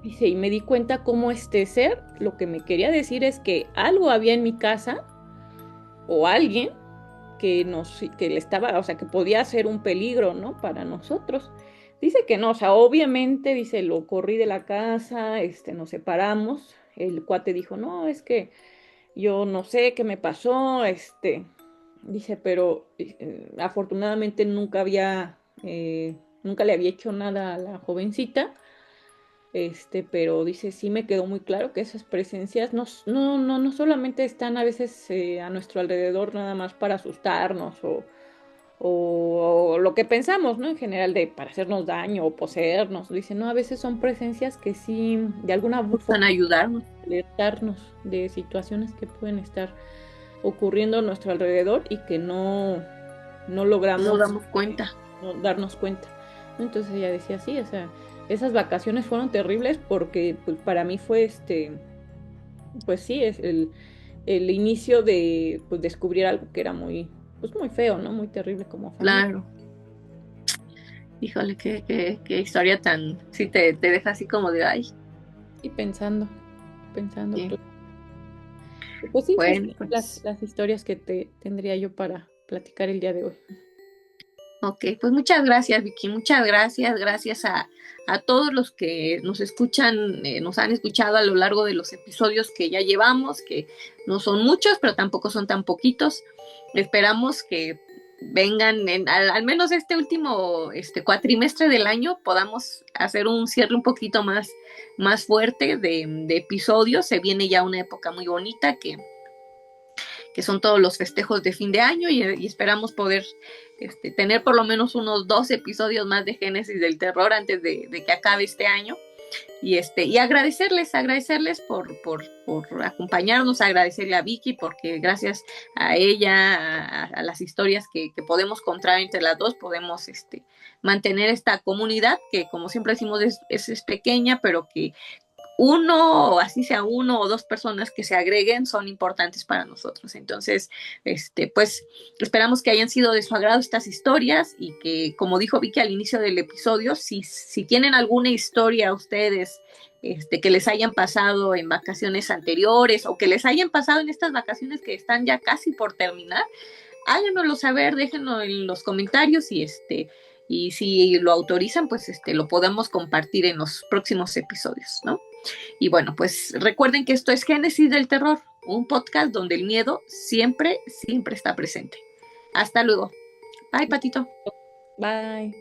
Dice, y me di cuenta cómo este ser, lo que me quería decir es que algo había en mi casa o alguien que le estaba, o sea, que podía ser un peligro, ¿no? Para nosotros. Dice que no, o sea, obviamente, dice, lo corrí de la casa, nos separamos. El cuate dijo, no, es que yo no sé qué me pasó, dice, pero afortunadamente nunca le había hecho nada a la jovencita. Pero dice, sí me quedó muy claro que esas presencias no solamente están a veces a nuestro alrededor nada más para asustarnos o lo que pensamos, ¿no? En general para hacernos daño o poseernos. Dice, no, a veces son presencias que sí, de alguna forma ayudarnos, alertarnos de situaciones que pueden estar ocurriendo a nuestro alrededor y que no logramos no damos cuenta. No darnos cuenta. Entonces ella decía, sí, o sea, esas vacaciones fueron terribles porque pues, para mí fue pues sí, es el inicio de pues, descubrir algo que era muy feo, ¿no? Muy terrible como familia. Claro. Híjole, qué historia tan, sí te deja así como de ay. Y pensando. Sí. Pues sí, bueno, las historias que tendría yo para platicar el día de hoy. Ok, pues muchas gracias, Vicky, muchas gracias a todos los que nos escuchan, nos han escuchado a lo largo de los episodios que ya llevamos, que no son muchos, pero tampoco son tan poquitos. Esperamos que vengan, al menos este último cuatrimestre del año, podamos hacer un cierre un poquito más fuerte de episodios. Se viene ya una época muy bonita que son todos los festejos de fin de año y esperamos poder tener por lo menos unos 2 episodios más de Génesis del Terror antes de que acabe este año y agradecerles por acompañarnos, agradecerle a Vicky porque gracias a ella, a las historias que podemos contar entre las dos, podemos mantener esta comunidad que como siempre decimos es pequeña, pero que uno o 2 personas que se agreguen son importantes para nosotros. Entonces, pues esperamos que hayan sido de su agrado estas historias y que, como dijo Vicky al inicio del episodio, si tienen alguna historia ustedes que les hayan pasado en vacaciones anteriores o que les hayan pasado en estas vacaciones que están ya casi por terminar. Háganoslo saber, déjenlo en los comentarios y si lo autorizan, pues lo podemos compartir en los próximos episodios, ¿no? Y bueno, pues recuerden que esto es Génesis del Terror, un podcast donde el miedo siempre, siempre está presente. Hasta luego. Bye, Patito. Bye.